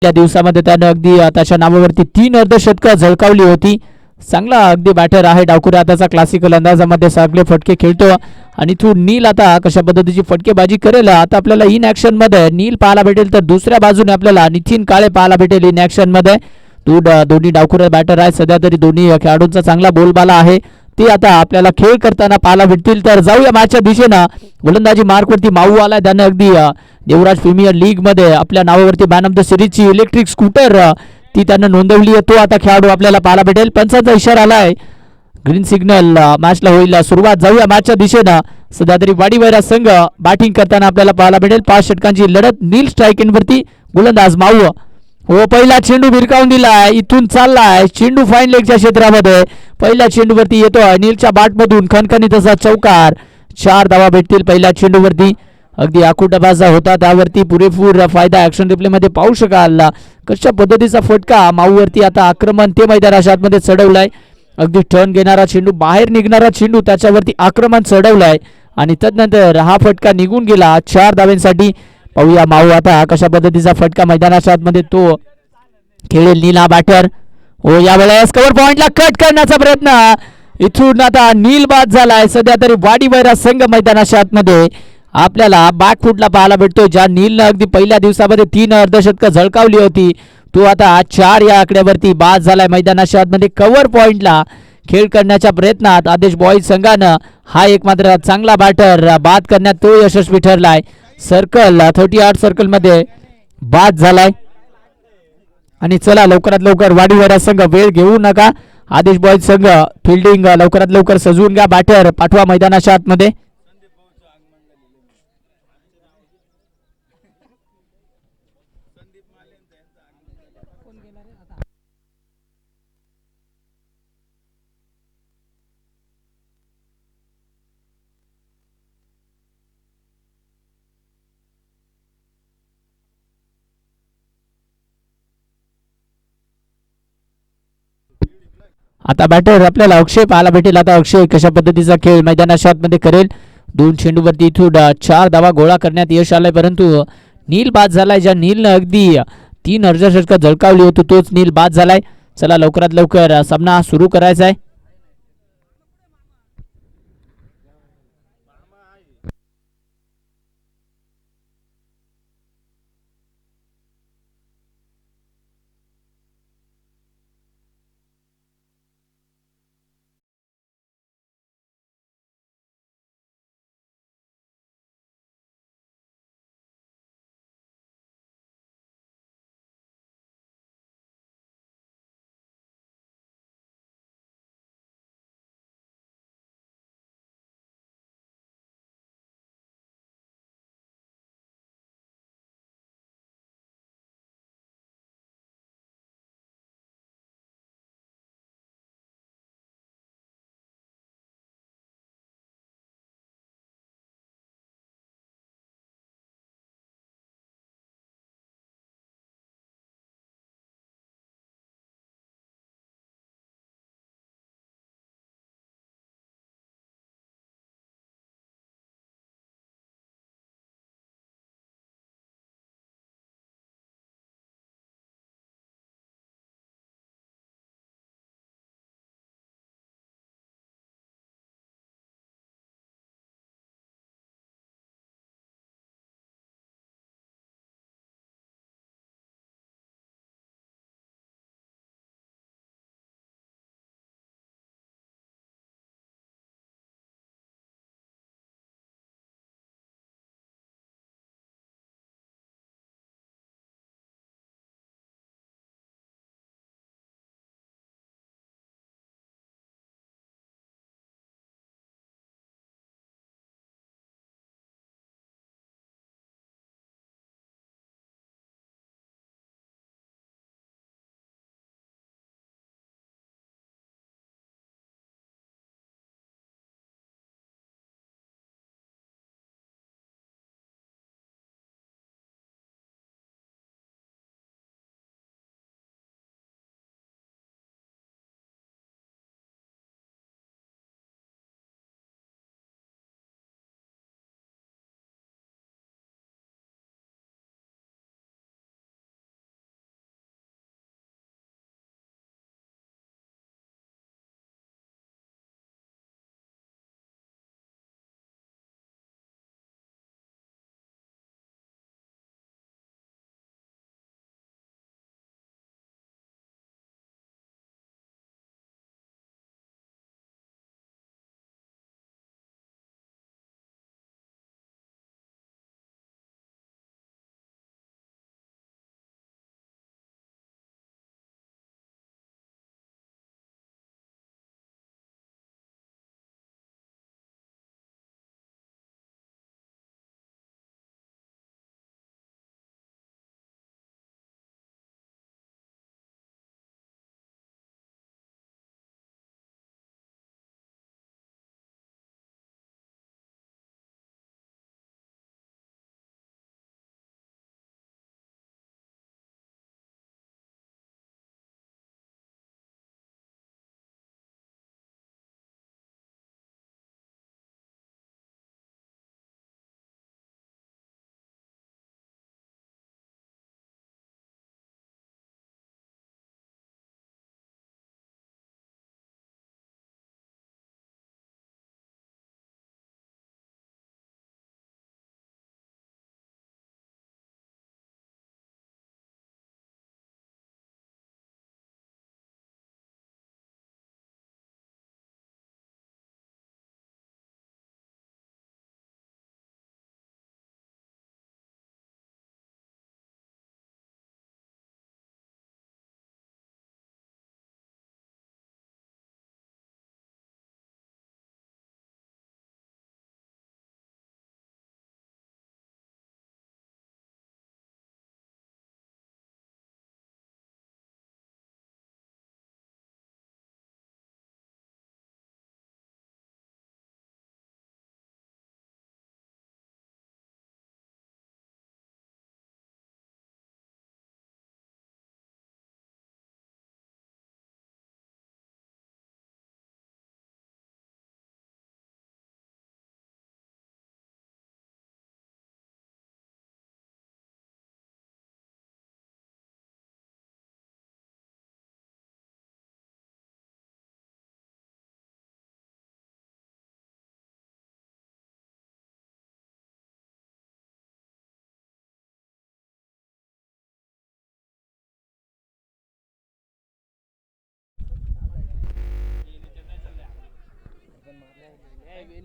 त्या दिवसामध्ये त्यानं अगदी त्याच्या नावावरती 3 अर्धशतकं झळकावली होती. चांगला अगदी बॅटर आहे डावखुरे आताचा क्लासिकल अंदाजामध्ये सगळे फटके खेळतो. आणि तू नील आता कशा पद्धतीची फटकेबाजी करेल आता आपल्याला इन ऍक्शन मध्ये नील पाहायला भेटेल, तर दुसऱ्या बाजूने आपल्याला नितीन काळे पाहायला भेटेल इन ऍक्शन मध्ये. दोन्ही डावखुरे बॅटर आहेत सध्या तरी, दोन्ही खेळाडूंचा चांगला बोलबाला आहे. ते आता आपल्याला खेळ करताना पाहायला भेटतील. तर जाऊया मॅचच्या दिशेनं. गोलंदाजी मार्कवरती माऊ आलाय, त्यानं अगदी देवराज प्रीमियर लीग मध्ये आपल्या नावावरती मॅन ऑफ द सिरीजची इलेक्ट्रिक स्कूटर ती त्यानं नोंदवली आहे. तो आता खेळाडू आपल्याला पाहायला भेटेल. पंचांचा इशारा आलाय, ग्रीन सिग्नल, मॅचला होईल सुरुवात. जाऊया मॅचच्या दिशेनं. सध्या तरी वाडीवैरा संघ बॅटिंग करताना आपल्याला पाहायला भेटेल. 5 षटकांची लढत. नील स्ट्राईक वरती, गोलंदाज माऊ. हो, पहिला चेंडू भिरकावून दिलाय, इथून चाललाय चेंडू फाईन लेगच्या क्षेत्रामध्ये. पहिल्या चेंडूवरती येतोय नीलच्या बॅटमधून खणखणीत असा चौकार. 4 धावा भेटतील पहिल्या चेंडूवरती. अगदी आखुटाबाजा होता, त्यावरती पुरेपूर फायदा ऍक्शन रिप्ले मध्ये पाहू शकाल. कशा पद्धतीचा फटका माऊवरती आता आक्रमण ते मैदानाच्या आतमध्ये चढवलाय. अगदी टर्न घेणारा चेंडू, बाहेर निघणारा चेंडू, त्याच्यावरती आक्रमण चढवलाय आणि तदनंतर हा फटका निघून गेला 4 धावांसाठी. पाहूया माऊ आता कशा पद्धतीचा फटका मैदानाच्या आतमध्ये तो खेळेल. नील हा बॅटर. हो, यावेळेस कव्हर पॉइंटला कट करण्याचा प्रयत्न. इथून आता नील बाद झालाय. सध्या तरी वाडीवैरा संघ मैदानाच्या आतमध्ये आपल्याला बॅकफुटला पाहायला भेटतोय. ज्या नीलनं अगदी पहिल्या दिवसामध्ये 3 अर्धशतकं झळकावली होती, तो आता 4 या आकड्यावरती बाद झालाय. मैदानाच्या आतमध्ये कव्हर पॉइंटला खेळ करण्याच्या प्रयत्नात आदेश बॉईज संघानं हा एक मात्र चांगला बॅटर बाद करण्यात तो यशस्वी ठरलाय. सर्कल 38 सर्कल मध्ये बाद झालाय. आणि चला लवकरात लवकर वाडीवैरा संघ वेळ घेऊ नका. आदेश बॉईज संघ फिल्डिंग लवकरात लवकर सजवून घ्या, बॅटर पाठवा मैदानाच्या आतमध्ये. आता बॅटर आपल्याला अक्षय पाहायला भेटेल. आता अक्षय कशा पद्धतीचा खेळ मैदानाच्या आतमध्ये करेल. 2 चेंडूवरती इथून 4 धावा गोळा करण्यात यश आलंय, परंतु नील बाद झालाय. ज्या नीलनं अगदी 3 अर्धशतकं झळकावली होती, तोच नील बाद झालाय. चला लवकरात लवकर सामना सुरू करायचा आहे.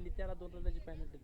नित्याला 2 रनाची पेनल्टी.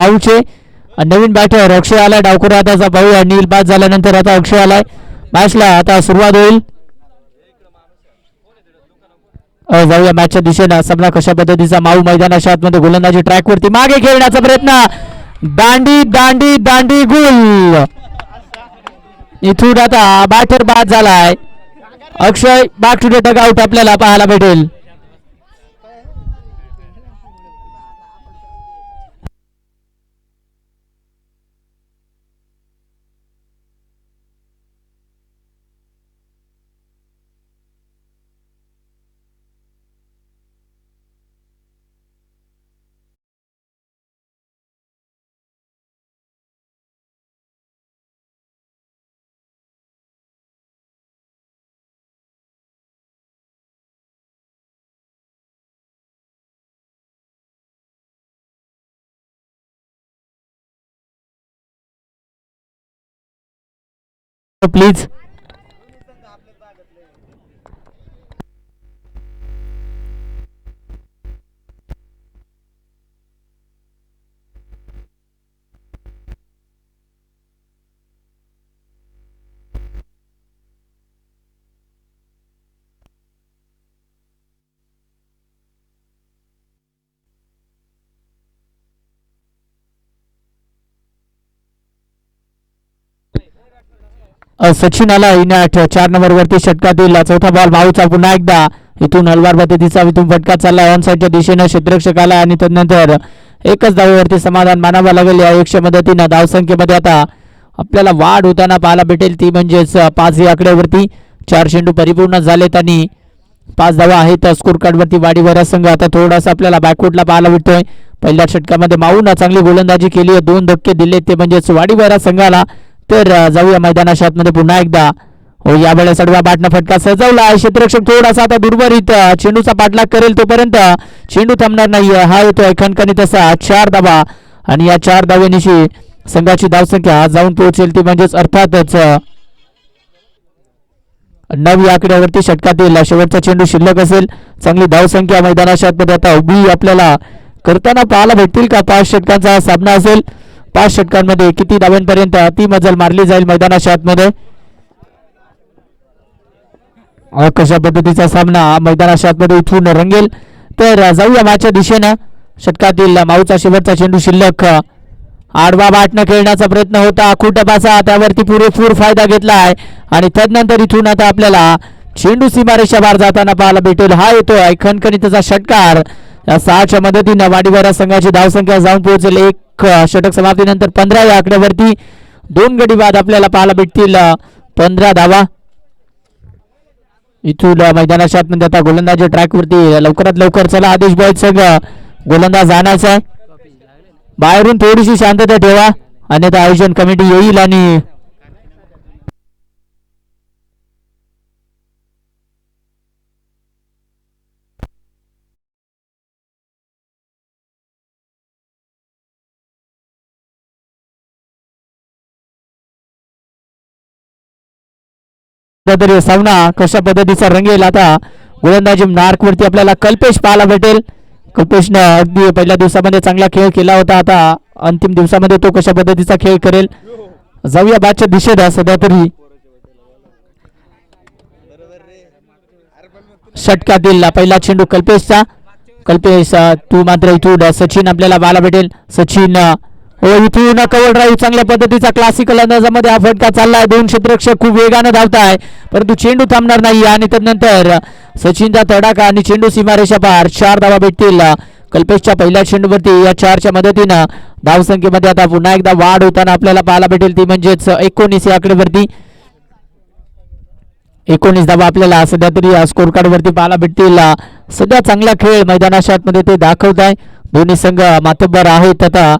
9 नवीन बॅटर अक्षय आलाय. डावखुरा हाताचा भाऊ अनिल बाद झाल्यानंतर आता अक्षय आलाय. मॅचला आता सुरुवात होईल. जाऊया मॅचच्या दिशेनं. सामना कशा पद्धतीचा माऊ मैदानाच्या आतमध्ये गोलंदाजी ट्रॅकवरती मागे खेळण्याचा प्रयत्न. दांडी दांडी दांडी गुल. इथून आता बॅटर बाद झालाय. अक्षय बॅक टू द डगआउट आपल्याला पाहायला भेटेल. प्लीज सचिन आला इनाट 4 नंबर वरती षटकातील चौथा बॉल माऊचा पुन्हा एकदा इथून हलवार पद्धतीचा इथून फटका चालला ऑन साईडच्या दिशेनं क्षेत्ररक्षक आला आणि त्यानंतर एकच धावेवरती समाधान मानावं लागेल. या 100 मदतीनं धावसंख्येमध्ये आता आपल्याला वाढ होताना पाहायला भेटेल. ती म्हणजेच 5 या आकड्यावरती 4 चेंडू परिपूर्ण झालेत आणि 5 धावा आहेत. स्कोर कार्डवरती वाडीवारा संघ आता थोडासा आपल्याला बॅकवुडला पाहायला भेटतोय. पहिल्या षटकामध्ये माऊनं चांगली गोलंदाजी केली आहे. 2 धक्के दिले ते म्हणजेच वाडीवारा संघाला. तर जाऊया मैदानाच्या आतमध्ये पुन्हा एकदा. हो यावेळेस आडव्या बॅटनं फटका सजवला. क्षेत्ररक्षक थोडासा आता दुर्बरित चेंडूचा पाठलाग करेल तोपर्यंत चेंडू थांबणार नाही. हा येतोय खणखणीत असा 4 धावा आणि या 4 धावेनिशी संघाची धावसंख्या जाऊन पोहोचेल ती म्हणजेच अर्थातच 9 या आकड्यावरती षटकातील शेवटचा चेंडू शिल्लक असेल. चांगली धावसंख्या मैदानाच्या आतमध्ये आता उभी आपल्याला करताना पाहायला भेटतील का? 5 षटकांचा हा सामना असेल. 5 षटकांमध्ये किती धाव्यांपर्यंत ती मजल मारली जाईल मैदानाच्या आतमध्ये? कशा पद्धतीचा सामना मैदानाच्या आतमध्ये इथून रंगेल. तर जाऊया मॅचच्या दिशेनं. षटकातील माऊचा शेवटचा चेंडू शिल्लक. आडवा बॅटनं खेळण्याचा प्रयत्न होता. खुटपाचा त्यावरती पुरेपूर फायदा घेतलाय आणि त्यानंतर इथून आता आपल्याला चेंडू सीमारेषा बाहेर जाताना पाहायला भेटेल. हा येतोय खणखणीतचा षटकार. या 6च्या मदतीनं वाडीवारा संघाची धावसंख्या जाऊन पोहोचेल. एक षटक समाप्तीनंतर 15 या आकड्यावरती 2 गडी बाद आपल्याला पाहायला भेटतील. 15 धावा इथून मैदानाच्या आतमध्ये आता गोलंदाजी ट्रॅकवरती लवकरात लवकर. चला आदेश बॉय संघ गोलंदाज आणायचा आहे. बाहेरून थोडीशी शांतता ठेवा अन्यथा आयोजन कमिटी येईल आणि तरी सामना कशा पद्धतीचा रंगेल. आता गोलंदाजी मार्कवरती आपल्याला कल्पेश पाहायला भेटेल. कल्पेशनं अगदी पहिल्या दिवसामध्ये चांगला खेळ केला होता. आता अंतिम दिवसामध्ये तो कशा पद्धतीचा खेळ करेल. जाऊया बॅटच्या दिशेला. सध्या तरी षटकातील पहिला चेंडू कल्पेशचा. कल्पेश तू मात्र इथून सचिन आपल्याला पाहायला भेटेल. सचिन हो इथून कव्हर ड्राईव्ह चांगल्या पद्धतीचा क्लासिकल अंदाजामध्ये हा फटका चाललाय. 2 क्षेत्ररक्षक खूप वेगानं धावताय परंतु चेंडू थांबणार नाही आणि त्यानंतर सचिनचा तडाखा आणि चेंडू सीमारेषा पार. 4 धावा भेटतील कल्पेशच्या पहिल्या चेंडूवरती. या 4च्या मदतीनं धावसंख्येमध्ये आता पुन्हा एकदा वाढ होताना आपल्याला पाहायला भेटेल ती म्हणजेच 19 या आकडेवरती. 19 धावा आपल्याला सध्या तरी स्कोर कार्ड वरती पाहायला भेटतील. सध्या चांगला खेळ मैदानाच्या आतमध्ये ते दाखवत आहे. दोन्ही संघ मातब्बर आहेत. आता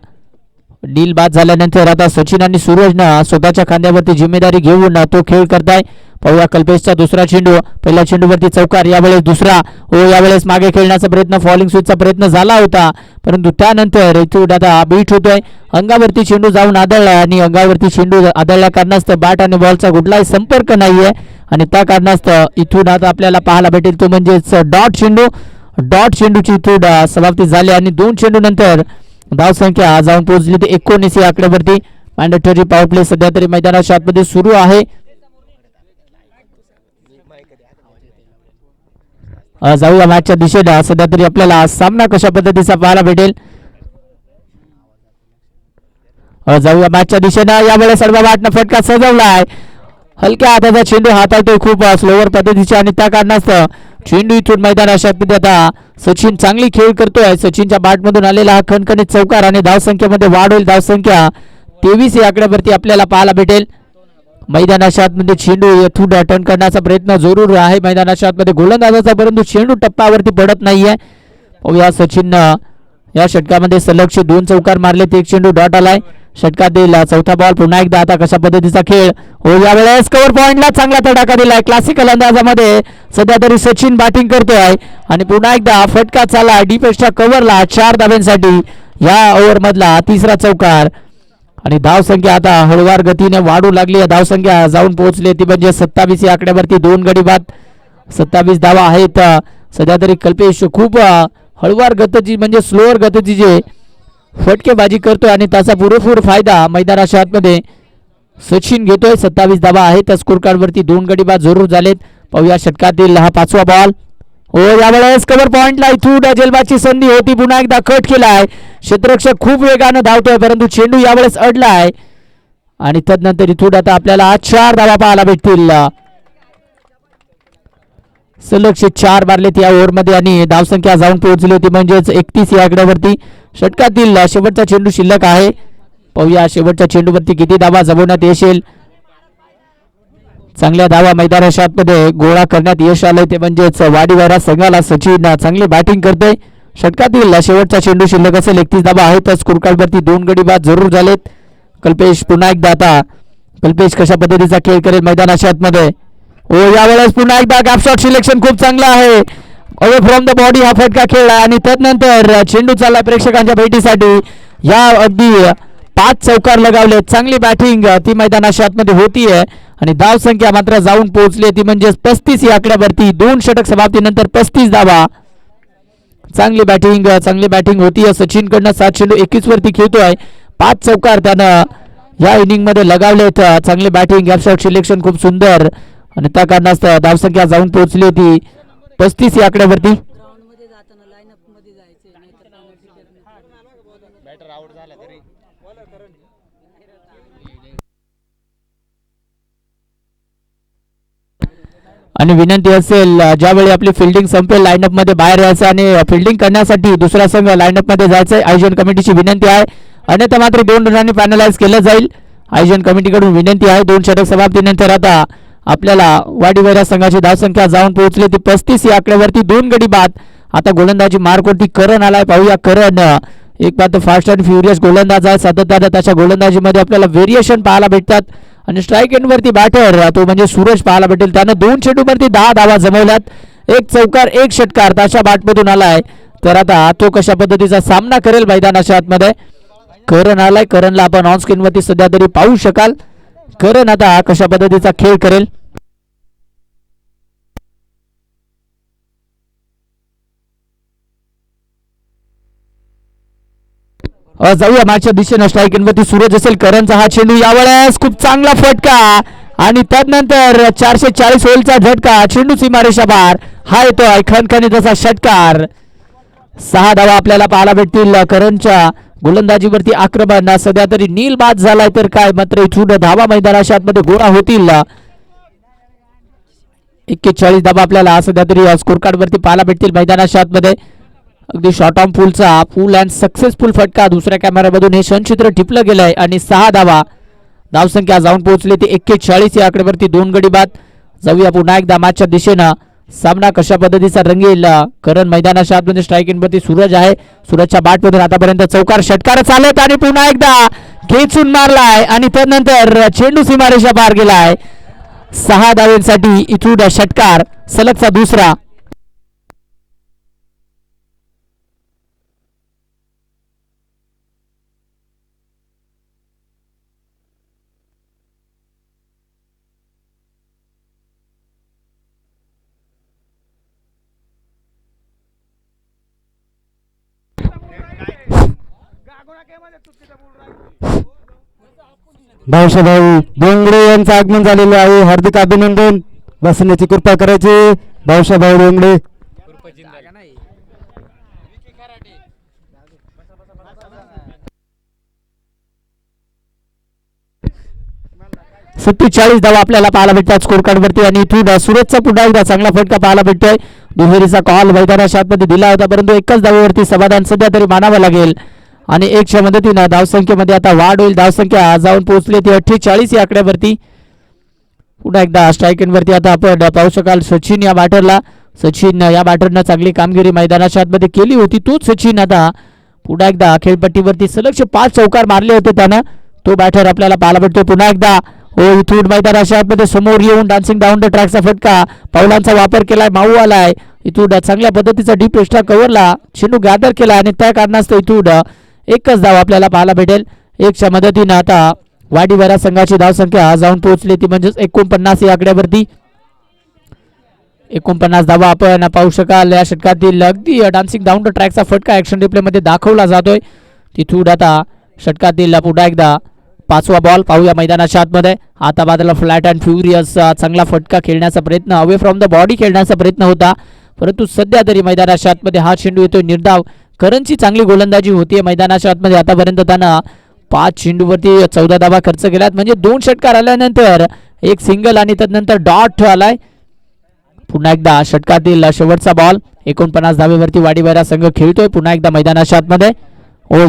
डील बाद झाल्यानंतर आता सचिन आणि सूरजनं स्वतःच्या खांद्यावरती जिम्मेदारी घेऊन तो खेळ करताय. पाहूया कल्पेशचा दुसरा चेंडू. पहिल्या चेंडूवरती चौकार. यावेळेस दुसरा. हो यावेळेस मागे खेळण्याचा प्रयत्न फॉलिंग स्विचचा प्रयत्न झाला होता परंतु त्यानंतर इथून आता बीट होतोय. अंगावरती चेंडू जाऊन आदळला आणि अंगावरती चेंडू आदळल्या कारणास्तव बॅट आणि बॉलचा कुठलाही संपर्क नाहीये आणि त्या कारणास्तव इथून आता आपल्याला पाहायला भेटेल तो म्हणजेच डॉट चेंडू. डॉट चेंडूची इथून समाप्ती झाली आणि 2 चेंडू नंतर धाव संख्या जाऊन पोहोचली ती 19 या आकड्यावरती. मॅन्डेटरी पॉवर प्ले सध्या तरी मैदानाच्या आतमध्ये सुरू आहे. जाऊया मॅचच्या दिशेला. सध्या तरी आपल्याला सामना कशा पद्धतीचा पाहायला भेटेल. जाऊया मॅचच्या दिशेनं. यावेळेस सर्वबाटनं फटका सजवलाय. हलक्या हाताचा चेंडू हाताळतोय खूप स्लोवर पद्धतीचे आणि त्या कारणास्तव चेंडू इथून मैदानात आता सचिन चांगली खेळ करतोय. सचिनच्या बॅटमधून आलेला हा खणखणीत चौकार आणि धावसंख्येमध्ये वाढ होईल. धावसंख्या 23 या आकड्यावरती आपल्याला पाहायला भेटेल. मैदानाच्या आतमध्ये चेंडू येथून टर्न करण्याचा प्रयत्न जरूर आहे मैदानाच्या आतमध्ये गोलंदाजाचा, परंतु चेंडू टप्प्यावरती पडत नाहीये. पाहूया सचिन या षटकामध्ये सलगचे 2 चौकार मारले. एक चेंडू डॉट आलाय. षटकातील चौथा बॉल. पुन्हा एकदा आता कशा पद्धतीचा खेळ हो. यावेळेस कव्हर पॉइंटला चांगला तडाखा दिलाय. क्लासिकल अंदाजामध्ये सध्या तरी सचिन बॅटिंग करतोय आणि पुन्हा एकदा फटका चालला डीपेक्षा कव्हरला 4 धाब्यांसाठी. या ओव्हर मधला तिसरा चौकार आणि धाव संख्या आता हळूवार गतीने वाढू लागली. धाव संख्या जाऊन पोहोचली ती म्हणजे 27 या आकड्यावरती. 2 गडी बाद 27 धावा आहेत. सध्या तरी कल्पेश खूप हळूवार गतीची म्हणजे स्लोअर गतीची जे फटकेबाजी करतोय आणि त्याचा पुरेपूर फायदा मैदानाच्या आतमध्ये सचिन घेतोय. 27 धावा आहेत. स्कोर कार्ड वरती 2 गडी बाद जरूर झालेत. पाहूया षटकातील हा 5वा बॉल हो. यावेळेस कव्हर पॉइंटला इथून जेलबाची संधी होती. पुन्हा एकदा कट केलाय. क्षेत्ररक्षक खूप वेगानं धावतोय परंतु चेंडू यावेळेस अडलाय आणि तदनंतर इथून आता आपल्याला 4 धावा पाहायला भेटतील. सलगचे 4 मारलेत या ओव्हरमध्ये आणि धावसंख्या जाऊन पोहोचली होती म्हणजेच 31 या आकड्यावरती. षटकातील शेवटचा चेंडू शिल्लक आहे. पाहूया शेवटच्या चेंडूवरती किती धावा जमवण्यात येईल. चांगल्या धावा मैदानाच्या आतमध्ये गोळा करण्यात यश आलंय ते म्हणजेच वाडीवाडा संघाला सचिन चांगली बॅटिंग करतोय. षटकातील शेवटचा चेंडू शिल्लक असेल. 31 धावा आहेत. स्कोर कार्ड वरती 2 गडी बाद जरूर झालेत. कल्पेश पुन्हा एकदा आता कल्पेश कशा पद्धतीचा खेळ करेल मैदानाच्या आतमध्ये हो. यावेळेस पुन्हा एकदा गॅप शॉट सिलेक्शन खूप चांगलं आहे. अवे फ्रॉम द बॉडी हा फटका खेळला आणि त्यानंतर चेंडू चालला प्रेक्षकांच्या भेटीसाठी. या अगदी 5 चौकार लगावले. चांगली बॅटिंग ती मैदानाच्या आतमध्ये होतीये आणि धाव संख्या मात्र जाऊन पोहोचली ती म्हणजे 35 या आकड्यावरती. 2 षटक समाप्तीनंतर 35 धावा. चांगली बॅटिंग होतीये सचिन कडनं. 7 चेंडू 21 वरती खेळतोय. 5 चौकार त्यानं या इनिंग मध्ये लगावलेत. चांगली बॅटिंग गॅप शॉट सिलेक्शन खूप सुंदर आणि त्या कारणास्तव धावसंख्या जाऊन पोहोचली होती 35 या आकड्यावरती. आणि विनंती असेल ज्यावेळी आपली फिल्डिंग संपेल लाईनअप मध्ये बाहेर यायचं आणि फिल्डिंग करण्यासाठी दुसरा संघ लाईनअप मध्ये जायचंय. आयोजन कमिटीची विनंती आहे. अन्यथा मात्र 2 रनांनी फायनलाइज केलं जाईल. आयोजन कमिटीकडून विनंती आहे. 2 षटक समाप्तीनंतर आता आपल्याला वाडीवाडा संघाची धावसंख्या जाऊन पोहोचली ती 35 या आकड्यावरती. 2 गडी बाद. आता गोलंदाजी मार्कवरती करण आलाय. पाहूया करण एक मात्र फास्ट अँड फ्युरियस गोलंदाज आहे. सातत्यानं त्याच्या गोलंदाजीमध्ये आपल्याला व्हेरिएशन पाहायला भेटतात आणि स्ट्राईक एंड वरती बॅटर तो म्हणजे सूरज पाहायला भेटेल. त्यानं 2 चेंडूवरती 10 धावा जमवल्यात. 1 चौकार 1 षटकार त्याच्या बॅटमधून आलाय. तर आता तो कशा पद्धतीचा सामना करेल मैदानाच्या आतमध्ये. करण आलाय. करणला आपण ऑन स्क्रीन वरती सध्या तरी पाहू शकाल. करण आता कशा पद्धतीचा खेळ करेल. जाऊया मॅचच्या दिशेने. स्ट्राईक वरती सूरज असेल. करणचा हा चेंडू यावेळेस खूप चांगला फटका आणि त्यानंतर 440 होलचा झटका. चेंडू सीमारेषा बाहेर. हा येतोय खणखणीत असा षटकार. 6 धावा आपल्याला पाहायला भेटतील. करणच्या गोलंदाजीवरती आक्रमण सध्या तरी नील बाद झालाय तर काय मात्र इथून धावा मैदानाच्या आतमध्ये गोळा होतील. 41 धावा आपल्याला सध्या तरी स्कोर कार्ड वरती पाहायला भेटतील मैदानाच्या आतमध्ये. अगदी शॉर्ट ऑन फुलचा फुल अँड सक्सेसफुल फटका दुसऱ्या कॅमेऱ्यामधून हे क्षणचित्र टिपलं गेलंय आणि 6 धावा. धावसंख्या जाऊन पोहोचली ती 41 या आकड्यावरती. 2 गडी बाद. जाऊया पुन्हा एकदा मॅचच्या दिशेनं. सामना कशा पद्धतीचा रंगेल. करण मैदानाच्या आतमध्ये स्ट्राईक वरती सूरज आहे. सूरजच्या बॅटमधून आतापर्यंत चौकार षटकार चालत आणि पुन्हा एकदा खेचून मारलाय आणि त्यानंतर चेंडू सीमारेषा पार गेलाय. 6 धावांसाठी इथून षटकार सलगचा दुसरा. भाऊसाहेब डोंगरे यांचं आगमन झालेलं आहे. हार्दिक अभिनंदन. बसण्याची कृपा करायची. भाऊसाहेब डोंगरे सत्तेचाळीस धावा आपल्याला पाहायला भेटतात स्कोर कार्ड वरती आणि इथून सुरतचा पुन्हा एकदा चांगला फटका पाहायला भेटतोय. दुहेरीचा कॉल मैदानाच्या आतमध्ये दिला होता परंतु एकाच धावेवरती समाधान सध्या तरी मानावं लागेल आणि एकच्या मदतीनं धावसंख्येमध्ये आता वाढ होईल. धावसंख्या जाऊन पोहोचली ती 48 या आकड्यावरती. पुन्हा एकदा स्ट्रायकिंग आता आपण पाहू शकाल सचिन या बॅटरला. सचिन या बॅटरनं चांगली कामगिरी मैदानाच्या आतमध्ये केली होती. तोच सचिन आता पुन्हा एकदा खेळपट्टीवरती सलग 5 चौकार मारले होते त्यानं. तो बॅटर आपल्याला पाहायला भेटतो पुन्हा एकदा. इथून मैदानाच्या आतमध्ये समोर येऊन डान्सिंग डाऊन द ट्रॅकचा फटका पावलांचा वापर केलाय. माऊ आलाय इथून चांगल्या पद्धतीचा डीप एक्स्ट्रा कव्हरला चेंडू गॅदर केला आणि त्या कारणास्तव इथून एकच धाव आपल्याला पाहायला भेटेल. एकच्या मदतीनं आता वाडीवाडा संघाची धावसंख्या जाऊन पोहोचली ती म्हणजेच 49 या आकड्यावरती. 49 धावा आपण पाहू शकाल. या षटकातील अगदी डान्सिंग डाऊन द ट्रॅकचा फटका ॲक्शन रिप्ले मध्ये दाखवला जातोय. तिथून आता षटकातील पुन्हा एकदा 5वा बॉल पाहूया मैदानाच्या आतमध्ये. आता बाजूला फ्लॅट अँड फ्युरियस चांगला फटका खेळण्याचा प्रयत्न अवे फ्रॉम द बॉडी खेळण्याचा प्रयत्न होता परंतु सध्या तरी मैदानाच्या आतमध्ये हा चेंडू येतोय निर्धाव. करणची चांगली गोलंदाजी होतीये मैदानाच्या आतमध्ये. आतापर्यंत त्यानं 5 चेंडूवरती 14 धावा खर्च केल्यात म्हणजे 2 षटकार आल्यानंतर एक सिंगल आणि त्यानंतर डॉट आलाय. पुन्हा एकदा षटकातील शेवटचा बॉल 49 धावेवरती वाडीवाडा संघ खेळतोय पुन्हा एकदा मैदानाच्या आतमध्ये.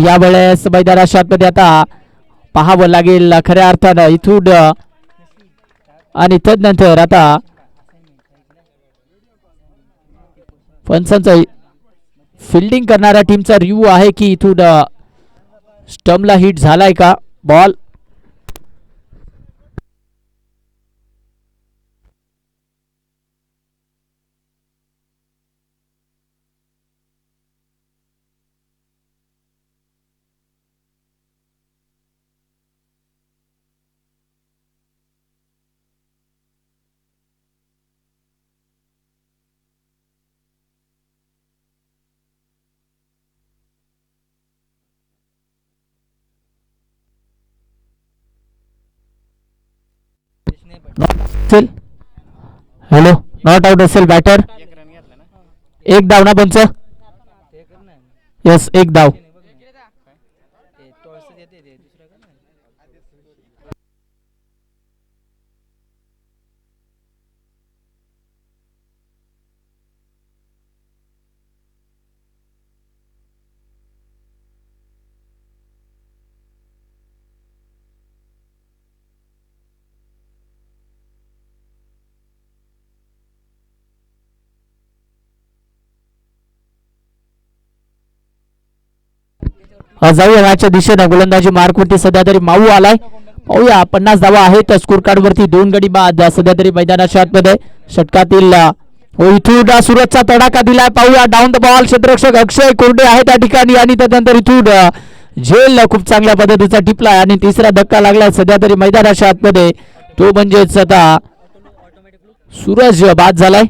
यावेळेस मैदानाच्या आतमध्ये आता पाहावं लागेल खऱ्या अर्थानं इथून आणि तदनंतर आता पंचांचा फिल्डिंग करणाऱ्या टीमचा रिव्ह्यू आहे की इथून स्टंपला हिट झालाय का बॉल. हॅलो नॉट आउट असेल बॅटर. एक धाव ना पंच. यस एक धाव. जाऊया मॅचच्या दिशेनं. गोलंदाजी मार्कवरती सध्या तरी माऊ आलाय. पाहूया 50 धावा आहेत स्कोर कार्ड वरती. 2 गडी बाद सध्या तरी मैदानाच्या आतमध्ये. षटकातील इथून सुरतचा तडाखा दिलाय. पाहूया डाऊन द बॉल क्षेत्ररक्षक अक्षय कोरडे आहे त्या ठिकाणी आणि त्यानंतर इथून झेल खूप चांगल्या पद्धतीचा टिपलाय आणि तिसरा धक्का लागलाय सध्या तरी मैदानाच्या आतमध्ये. तो म्हणजेच आता सूरज बाद झालाय.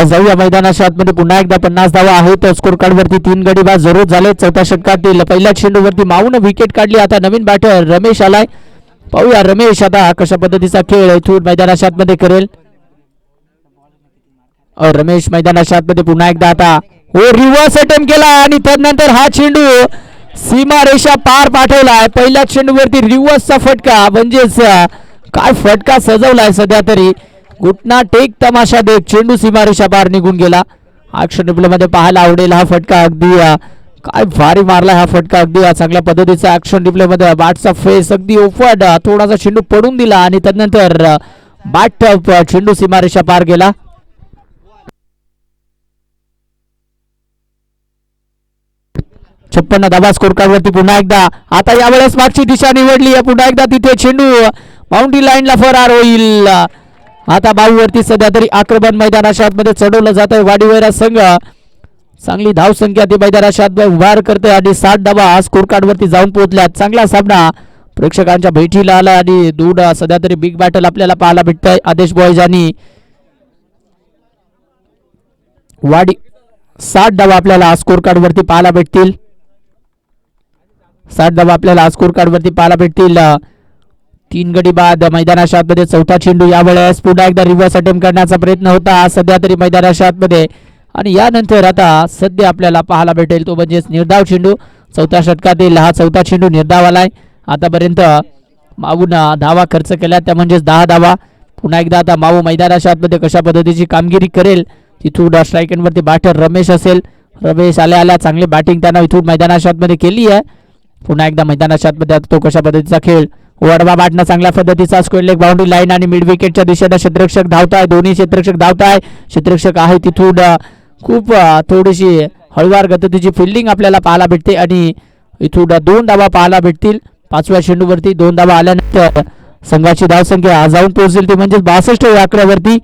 जाऊया मैदानाच्या आतमध्ये. पुन्हा एकदा 50 धावा आहेत स्कोर कार्ड वरती. 3 गडी बाद जरूर झाले. चौथ्या षटकातील पहिल्या चेंडूवरती माऊन विकेट काढली. आता नवीन बॅटर रमेश आलाय. पाहूया रमेश आता कशा पद्धतीचा खेळ इथून मैदानाच्या आतमध्ये करेल. रमेश मैदानाच्या आतमध्ये पुन्हा एकदा आता रिव्हर्स अटेम्प्ट केला आणि त्यानंतर हा चेंडू सीमा रेषा पार पाठवलाय. पहिल्या चेंडूवरती रिव्हर्सचा फटका म्हणजेच काय फटका सजवलाय सध्या तरी. घुटना टेक तमाशा देख चेंडू सीमारेषा पार निघून गेला. ॲक्शन रिप्ले मध्ये पाहायला आवडेल हा फटका. अगदी काय भारी मारला हा फटका. अगदी चांगल्या पद्धतीचा ॲक्शन रिप्ले मध्ये बॅटचा फेस अगदी ओफड थोडासा चेंडू पडून दिला आणि त्यानंतर बॅट चेंडू सीमारेषा पार गेला. 56 धावा स्कोर कार्ड वरती पुन्हा एकदा. आता यावेळेस मागची दिशा निवडली आहे. पुन्हा एकदा तिथे चेंडू बाउंड्री लाईनला फरार होईल. आता बाऊ वरती सध्या तरी आक्रमण मैदानाच्या आतमध्ये चढवलं जात आहे वाडीवेरा संघ. चांगली धाव संख्या ती मैदानाच्या आत उभार करते आणि 60 धावा स्कोर कार्ड वरती जाऊन पोहोचल्या. चांगला सामना प्रेक्षकांच्या भेटीला आला आणि दूर सध्या तरी बिग बॅटल आपल्याला पाहायला भेटतंय. आदेश बॉयज आणि वाडी 60 धावा आपल्याला स्कोर कार्ड वरती पाहायला भेटतील. 60 धावा आपल्याला स्कोर कार्ड वरती पाहायला भेटतील. 3 गडी बाद मैदानाच्या आतमध्ये चौथा चेंडू. यावेळेस पुन्हा एकदा रिव्हर्स अटेम्प्ट करण्याचा प्रयत्न होता सध्या तरी मैदानाच्या आतमध्ये. आणि यानंतर आता सध्या आपल्याला पाहायला भेटेल तो म्हणजेच निर्धाव चेंडू. चौथ्या षटकातील हा चौथा चेंडू निर्धाव आलाय. आतापर्यंत माऊन धावा खर्च केल्या त्या म्हणजेच 10 धावा. पुन्हा एकदा आता माऊ मैदानाच्या आतमध्ये कशा पद्धतीची कामगिरी करेल. तिथून स्ट्रायकरवरती बॅटर रमेश असेल. रमेश आल्या चांगली बॅटिंग त्यानं इथून मैदानाच्या आतमध्ये केली आहे. पुन्हा एकदा मैदानाच्या आतमध्ये तो कशा पद्धतीचा खेळ. वडवा बाटणं चांगल्या पद्धतीचा स्क्वेअर लेग बाउंड्री लाईन आणि मिड विकेटच्या दिशेने क्षेत्ररक्षक धावताय. दोन्ही क्षेत्ररक्षक धावताय. क्षेत्ररक्षक आहे तिथून खूप थोडीशी हळूवार गतीची फिल्डिंग आपल्याला पाहायला भेटते आणि इथून 2 धावा पाहायला भेटतील. 5व्या चेंडूवरती 2 धावा आल्यानंतर संघाची धावसंख्या जाऊन पोहोचेल ती म्हणजे 62 या आकड्यावरती.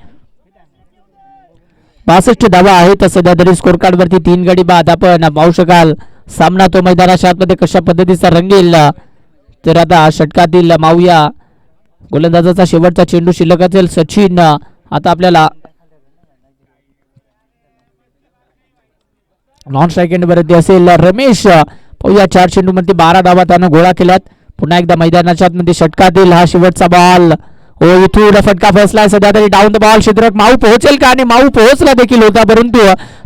62 धावा आहेत सध्या तरी स्कोर कार्ड वरती. 3 गडी बाद आपण पाहू शकाल सामना तो मैदानाच्या आतमध्ये कशा पद्धतीचा रंगेल. तर आता षटकातील माऊया गोलंदाजाचा शेवटचा चेंडू शिल्लक असेल. सचिन आता आपल्याला नॉन स्ट्राईक वरती असेल. रमेश पाहूया 4 चेंडूमध्ये 12 धावा त्यानं गोळा केल्यात. पुन्हा एकदा मैदानाच्या आतमध्ये षटकातील हा शेवटचा बॉल. हो इथून फटका फसलाय सध्या तरी डाऊन द बॉल. क्षेत्ररक्षक माऊ पोहोचेल का आणि माऊ पोहोचला देखील होता परंतु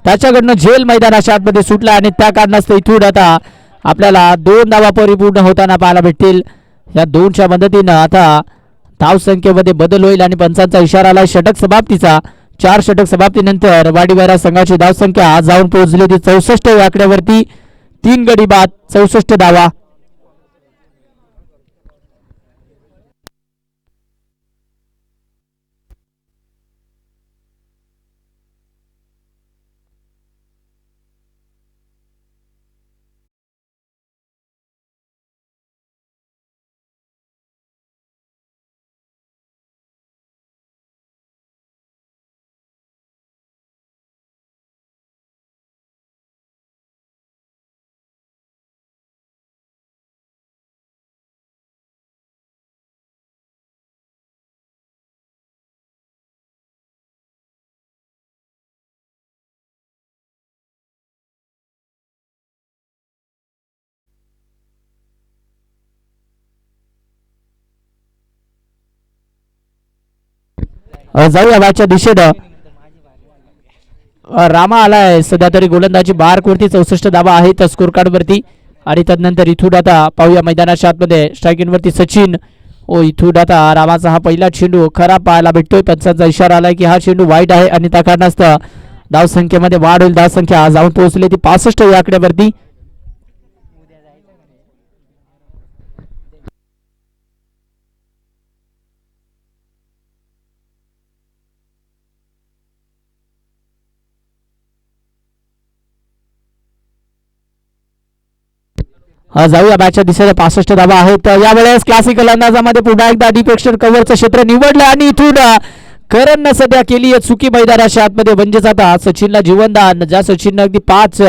त्याच्याकडनं झेल मैदानाच्या आतमध्ये सुटला आणि त्या कारणास्तव इथून आता आपल्याला 2 धावा परिपूर्ण होताना पाहायला भेटतील. या 2च्या मदतीनं आता धावसंख्येमध्ये बदल होईल आणि पंचांचा इशारा आला षटक समाप्तीचा. 4 षटक समाप्तीनंतर वाडीवेरा संघाची धावसंख्या जाऊन पोहोचली ती 64 या आकड्यावरती. 3 गडी बाद 64 धावा. जाऊया मॅचच्या दिशेनं. रामा आलाय सध्या तरी गोलंदाजी बार्क वरती 64 धावा आहेत स्कोर कार्ड वरती. आणि त्यानंतर इथून आता पाहूया मैदानाच्या आतमध्ये स्ट्रायकिंग वरती सचिन. ओ इथून आता रामाचा हा पहिला चेंडू खराब पाहायला भेटतोय. पंचांचा इशारा आलाय की हा चेंडू वाईट आहे आणि त्या कारणास्तव धावसंख्येमध्ये वाढ होईल. धावसंख्या जाऊन पोहोचली ती 65 या आकड्यावरती. जाऊया मॅचच्या दिशेने 65 धावा आहेत. यावेळेस क्लासिकल अंदाजामध्ये पुन्हा एकदा डीपेक्शन कव्हरचं क्षेत्र निवडलं आणि इथून करणनं सध्या केली आहे चुकी मैदानाच्या आतमध्ये. म्हणजेच आता सचिनला जीवनदान. ज्या सचिननं अगदी 5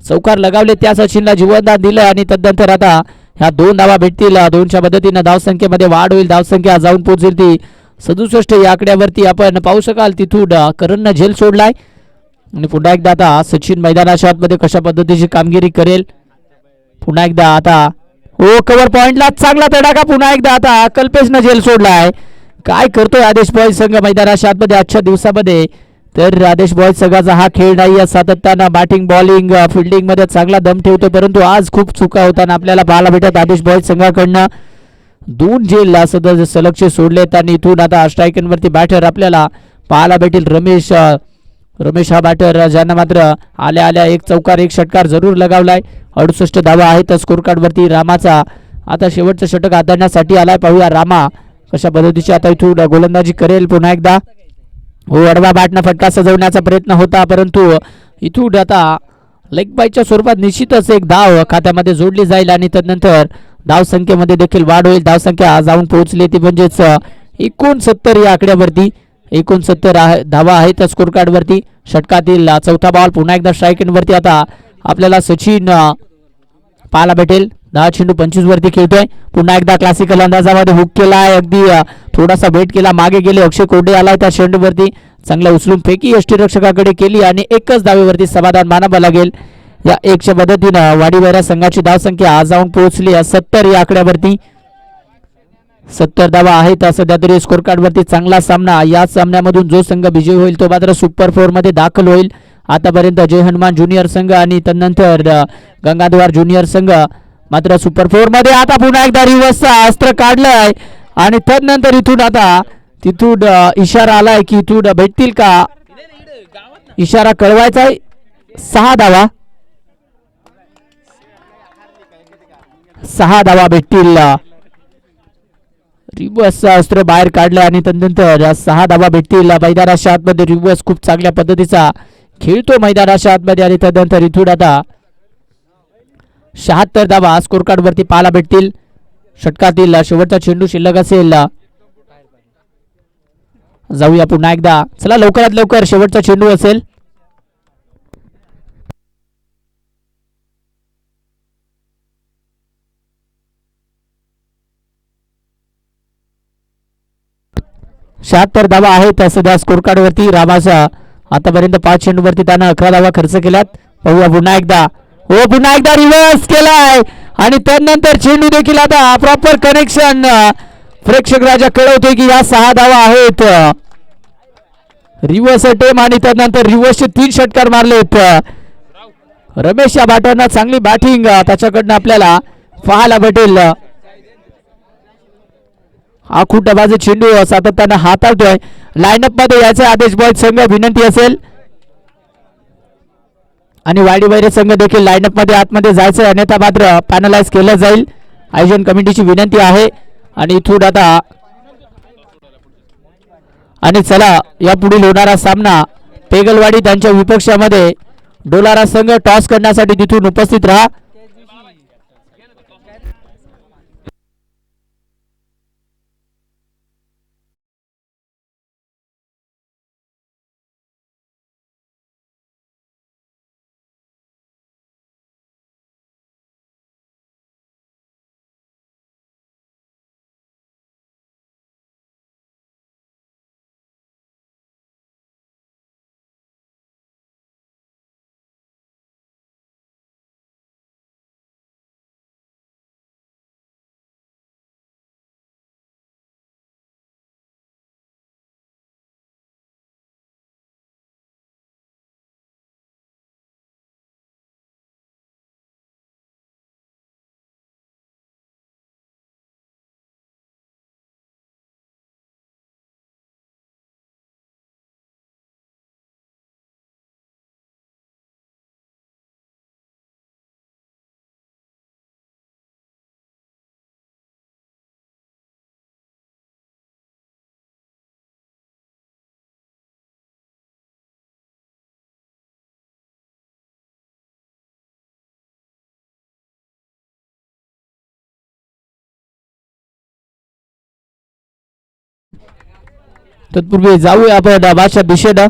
चौकार लगावले त्या सचिनला जीवनदान दिलं आणि तदनंतर आता ह्या 2 धावा भेटतील. 2च्या मदतीनं धावसंख्येमध्ये वाढ होईल. धावसंख्या जाऊन पोहोचेल ती 67 या आकड्यावरती. आपण पाहू शकाल तिथून करणनं झेल सोडलाय आणि पुन्हा एकदा आता सचिन मैदानाच्या आतमध्ये कशा पद्धतीची कामगिरी करेल. पुन्हा एकदा आता हो कव्हर पॉइंटला चांगला तडाखा. पुन्हा एकदा आता कल्पेशनं झेल सोडलाय. काय करतोय आदेश बॉयज संघ मैदानाच्या आतमध्ये आजच्या दिवसामध्ये. तर आदेश बॉयज संघाचा हा खेळ नाही. सातत्यानं बॅटिंग बॉलिंग फिल्डिंग मध्ये चांगला दम ठेवतो परंतु आज खूप चुका होताना आपल्याला पाहायला भेटत आदेश बॉयज संघाकडनं. 2 झेल सध्या सलगचे सोडलेत आणि इथून आता स्ट्रायकरवरती बॅटर आपल्याला पाहायला भेटेल रमेश हा बॅटर ज्यांना मात्र आल्या आल्या 1 चौकार 1 षटकार जरूर लगावलाय. 68 धावा आहेत स्कोर कार्ड वरती. रामाचा आता शेवटचं षटक हाताळण्यासाठी आलाय. पाहूया रामा कशा पद्धतीची आता इथून गोलंदाजी करेल. पुन्हा एकदा हो अडवा बॅटनं फटका सजवण्याचा प्रयत्न होता परंतु इथून आता लेग बायच्या स्वरूपात निश्चितच एक धाव खात्यामध्ये जोडली जाईल आणि त्यानंतर धाव संख्येमध्ये देखील वाढ होईल. धाव संख्या जाऊन पोहोचली ती म्हणजेच 69 या आकड्यावरती. 69 धावा आहेत स्कोर कार्ड वरती. षटकातील चौथा बॉल पुन्हा एकदा स्ट्राईक वरती आता आपल्याला सचिन पाहायला भेटेल. 10 चेंडू 25 वरती खेळतोय. पुन्हा एकदा क्लासिकल अंदाजामध्ये हुक केलाय. अगदी थोडासा वेट केला, मागे गेले. अक्षय कोरडे आलाय त्या चेंडूवरती. चांगला उचलून फेकी यष्टीरक्षकाकडे केली आणि एकच धावेवरती समाधान मानावं लागेल. या एकच्या मदतीनं वाडीवाडा संघाची धावसंख्या आज जाऊन पोहोचली 70 या आकड्यावरती. 70 धावा आहेत सध्या तरी स्कोर कार्ड वरती. चांगला सामना. या सामन्यामधून जो संघ विजयी होईल तो मात्र सुपर 4 मध्ये दाखल होईल. आतापर्यंत जय हनुमान ज्युनियर संघ आणि त्यानंतर गंगाधर ज्युनियर संघ मात्र सुपर 4 मध्ये. आता पुन्हा एकदा रिव्हर्सचा अस्त्र काढलाय आणि त्यानंतर इथून आता तिथून इशारा आलाय की इथून भेटतील का, इशारा कळवायचा आहे. 6 धावा, 6 धावा भेटतील. रिव्हर्स अस्त्र बाहेर काढलं आणि त्यानंतर 6 धावा भेटतील. मैदानाच्या आतमध्ये रिव्हर्स खूप चांगल्या पद्धतीचा खेळतो मैदानाच्या आतमध्ये आणि त्यानंतर इथून आता 76 धावा स्कोर कार्ड वरती पाहायला भेटतील. षटकातील शेवटचा चेंडू शिल्लक असेल. जाऊया पुन्हा एकदा. चला लवकरात लवकर शेवटचा चेंडू असेल. शहात्तर धावा आहेत सध्या स्कोर कार्ड वरती. रामाचा आतापर्यंत 5 चेंडूवरती त्यानं 11 धावा खर्च केल्यात. पाहूया पुन्हा एकदा. हो पुन्हा एकदा रिव्हर्स केलाय आणि त्यानंतर चेंडू देखील आता प्रॉपर कनेक्शन. प्रेक्षक राजा कळवतोय की या 6 धावा आहेत. रिव्हर्स टेम आणि त्यानंतर रिव्हर्सचे 3 षटकार मारलेत. रमेश या बॅटरनं चांगली बॅटिंग त्याच्याकडनं आपल्याला पाहायला भेटेल. आखूट डबाचे चेंडू सातत्यानं हाताळतोय. लाईनअप मध्ये याचे आदेश बॉय संघ विनंती असेल आणि वाडी वैरे संघ देखील लाईनअप मध्ये आतमध्ये जायचं, अन्यथा मात्र पॅनलाइज केलं जाईल. आयोजन कमिटीची विनंती आहे. आणि इथून आता आणि चला या पुढील होणारा सामना पेगलवाडी त्यांच्या विपक्षामध्ये डोलारा संघ टॉस करण्यासाठी तिथून उपस्थित राहा. तत्पूर्वी जाऊया आपण भाषा दिशेनं.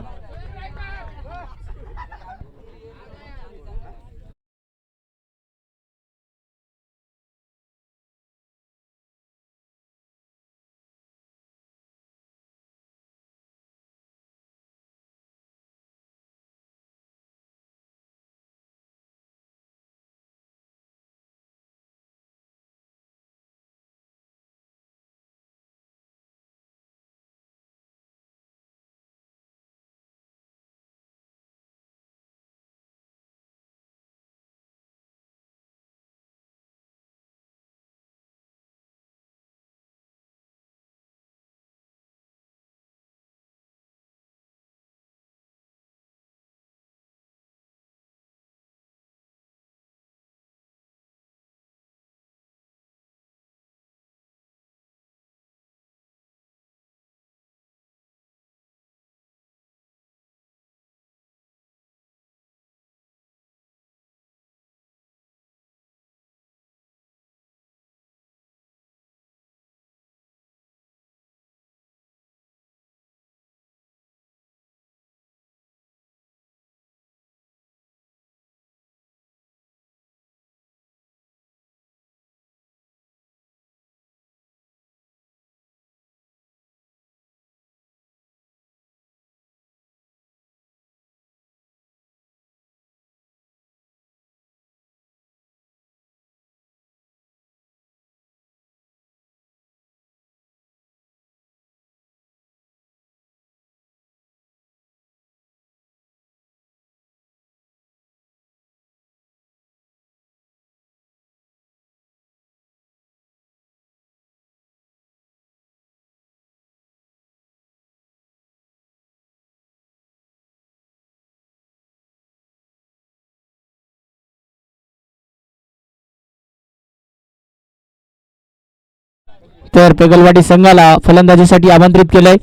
तर पेगलवाडी संघाला फलंदाजीसाठी आमंत्रित केलंय.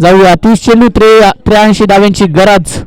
जाऊया 30 चेंडू 83 धावांची गरज.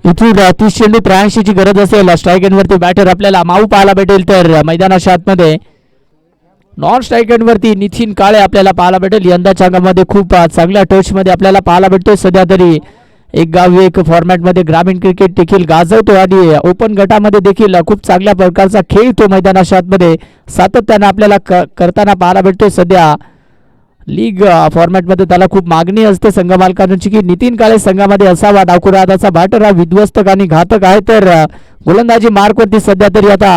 इथून 30 चेंडू 83 ची गरज असेल. स्ट्राईक एंडवरती बॅटर आपल्याला माऊ पाहायला भेटेल. तर मैदानाच्या आतमध्ये नॉन स्ट्राईक एंडवरती नितीन काळे आपल्याला पाहायला भेटेल. यंदाच्या अंगामध्ये खूप चांगल्या टच मध्ये आपल्याला पाहायला भेटतोय. सध्या तरी एक गाव एक फॉर्मॅट मध्ये ग्रामीण क्रिकेट देखील गाजवतो आणि ओपन गटामध्ये देखील खूप चांगल्या प्रकारचा खेळ तो मैदानाच्या आतमध्ये सातत्याने आपल्याला करताना पाहायला भेटतोय. सध्या लीग फॉर्मॅटमध्ये त्याला खूप मागणी असते संघ मालकांची की नितीन काळे संघामध्ये असावा. डाकुरा आदाचा बॅटर हा विध्वस्तक आणि घातक आहे. तर गोलंदाजी मार्कवरती सध्या तरी आता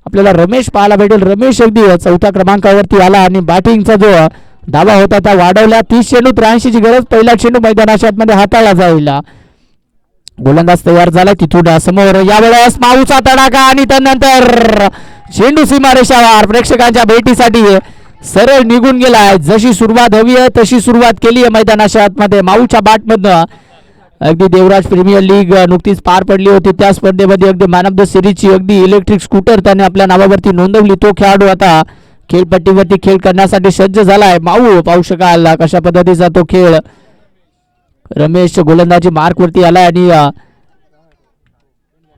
आपल्याला रमेश पाहायला भेटेल. रमेश अगदी 4थ्या क्रमांकावरती आला आणि बॅटिंगचा जो धावा होता त्या वाढवल्या. 30 चेंडू 83 ची गरज. पहिला चेंडू मैदानाच्या आतमध्ये हाताळला जाईल. गोलंदाज तयार झालाय. तिथून समोर यावेळेस माऊचा तडाखा आणि त्यानंतर चेंडू सीमारेषावर प्रेक्षकांच्या भेटीसाठी सरळ निघून गेलाय. जशी सुरुवात हवी आहे तशी सुरुवात केली आहे मैदानाच्या आतमध्ये माऊच्या बॅटमधनं. अगदी देवराज प्रीमियर लीग नुकतीच पार पडली होती. त्या स्पर्धेमध्ये अगदी मॅन ऑफ द सिरीजची अगदी इलेक्ट्रिक स्कूटर त्याने आपल्या नावावरती नोंदवली. तो खेळाडू आता खेळपट्टीवरती खेळ करण्यासाठी सज्ज झालाय. माऊ पाहू शकाल कशा पद्धतीचा तो खेळ. रमेश गोलंदाजी मार्कवरती आलाय आणि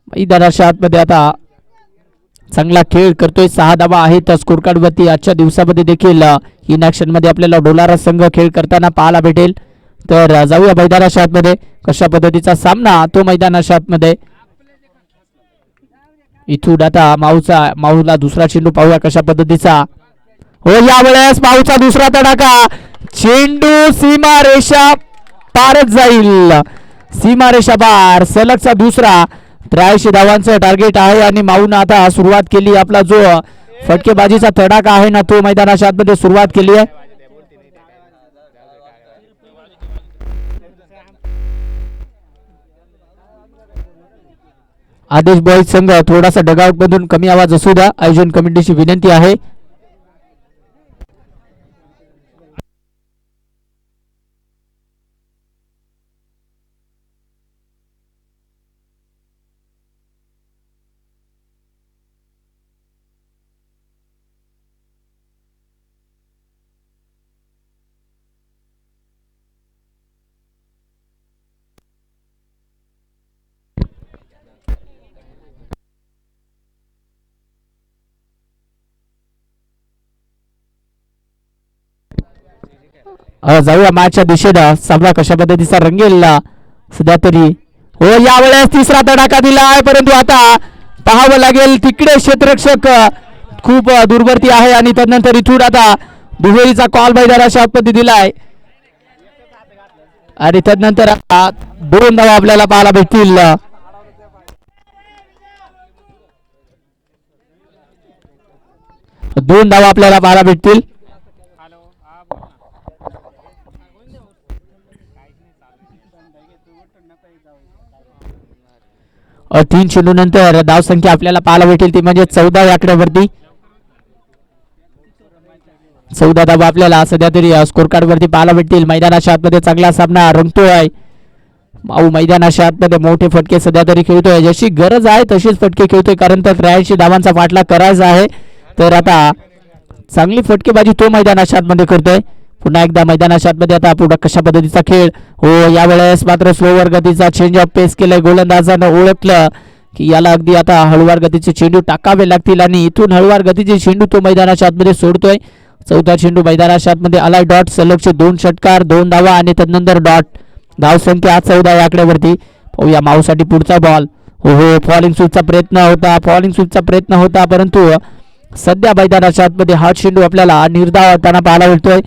मैदानाच्या आतमध्ये आता चांगला खेळ करतोय. 6 धावा आहेत स्कोर कार्ड वरती. आजच्या दिवसामध्ये देखील इन ऍक्शन मध्ये आपल्याला डोलारा संघ खेळ करताना पाहायला भेटेल. तर जाऊया मैदानाच्या आतमध्ये कशा पद्धतीचा सामना तो मैदानाच्या आतमध्ये. इथून आता माऊला दुसरा चेंडू पाहूया कशा पद्धतीचा. हो यावेळेस माऊचा दुसरा तडाखा. चेंडू सीमारेषा पारच जाईल. सीमारेषा पार. सलगचा दुसरा. 83 धावांचं टार्गेट आहे आणि माऊनं आता सुरुवात केली. आपला जो फटकेबाजीचा तडाखा आहे ना तो मैदानाच्या आतमध्ये सुरुवात केली आहे. आदेश बॉईज संघ थोडासा डगआउट मधून कमी आवाज असू द्या. आयोजन कमिटीची विनंती आहे. जाऊया मॅचच्या दिशेनं. सामना कशा पद्धतीचा रंगेल सध्या तरी. हो यावेळेस तिसरा तडाखा दिला आहे परंतु आता पाहावं लागेल. तिकडे क्षेत्ररक्षक खूप दूरवरती आहे आणि त्यानंतर इथून आता दुहेरीचा कॉल मैदानाच्या आतमध्ये दिलाय आणि त्यानंतर 2 धावा आपल्याला पाहायला भेटतील. 2 धावा आपल्याला पाहायला भेटतील. 3 चेंडू नंतर धाव संख्या आपल्याला पाहायला भेटेल ती म्हणजे 14 या आकड्यावरती. 14 धावा आपल्याला सध्या तरी स्कोर कार्ड वरती पाहायला भेटतील. मैदानाच्या आतमध्ये चांगला सामना रंगतोय. माऊ मैदानाच्या आतमध्ये मोठे फटके सध्या तरी खेळतोय. जशी गरज आहे तशीच फटके खेळतोय कारण तर 83 धावांचा पाठलाग करायचा आहे. तर आता चांगली फटकेबाजी तो मैदानाच्या आतमध्ये करतोय. पुन्हा एकदा मैदानाच्या आतमध्ये आता पुढे कशा पद्धतीचा खेळ. हो यावेळेस मात्र स्लोवर गतीचा चेंज ऑफ पेस केलाय. गोलंदाजानं ओळखलं की याला अगदी आता हळूवार गतीचे चेंडू टाकावे लागतील आणि इथून हळूवार गतीचे चेंडू तो मैदानाच्या आतमध्ये सोडतोय. 4था चेंडू मैदानाच्या आतमध्ये आलाय. डॉट सलगचे 2 षटकार 2 धावा आणि त्यानंतर डॉट. धाव संख्या 14 या आकड्यावरती. पाहूया माऊसाठी पुढचा बॉल. हो फॉलिंग स्वीपचा प्रयत्न होता परंतु सध्या मैदानाच्या आतमध्ये हा चेंडू आपल्याला निर्धाव होताना पाहायला मिळतोय.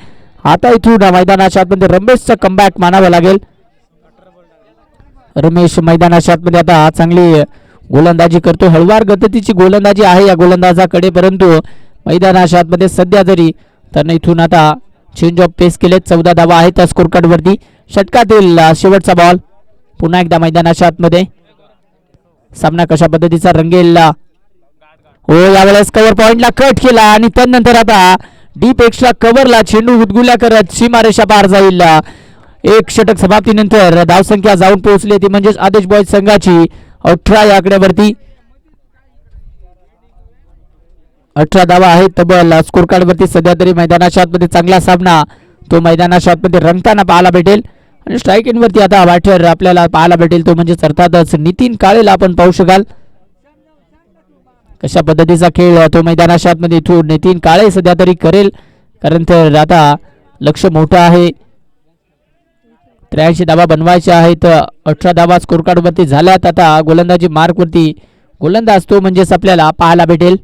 आता इथून मैदानाच्या आतमध्ये रमेशचा कमबॅक मानावा लागेल. रमेश मैदानाच्या आतमध्ये आता चांगली गोलंदाजी करतो. हळवार गतीची गोलंदाजी आहे या गोलंदाजाकडे, परंतु मैदानाच्या आतमध्ये सध्या जरी त्यानं इथून आता चेंज ऑफ पेस केले. 14 धावा आहेत स्कोर कार्ड वरती. षटकातील शेवटचा बॉल पुन्हा एकदा मैदानाच्या आतमध्ये. सामना कशा पद्धतीचा रंगेल. हो, यावेळेस कव्हर पॉइंटला कट केला आणि त्यानंतर आता डीप एक्स्ट्रा कव्हरला चेंडू गुदगुल्या करत सीमारेषा पार जाईल. एक षटक समाप्तीनंतर धावसंख्या जाऊन पोहोचली ती म्हणजेच आदेश बॉयज संघाची 18 या आकड्यावरती. 18 धावा आहेत तब्बल स्कोर कार्ड वरती. सध्या तरी मैदानाच्या आतमध्ये चांगला सामना तो मैदानाच्या आतमध्ये रंगताना पाहायला भेटेल. आणि स्ट्राईक इन वरती आता बॅटर आपल्याला पाहायला भेटेल तो म्हणजे अर्थातच नितीन काळेला आपण पाहू शकाल. कशा पद्धतीचा खेळ तो मैदानाच्या आतमध्ये इथून नितीन काळे सध्या तरी करेल, कारण तर आता लक्ष मोठं आहे. 83 धावा बनवायच्या आहेत. 18 धावा स्कोर कार्ड वरती झाल्यात. आता गोलंदाजी मार्क वरती गोलंदाज तो म्हणजेच आपल्याला पाहायला भेटेल.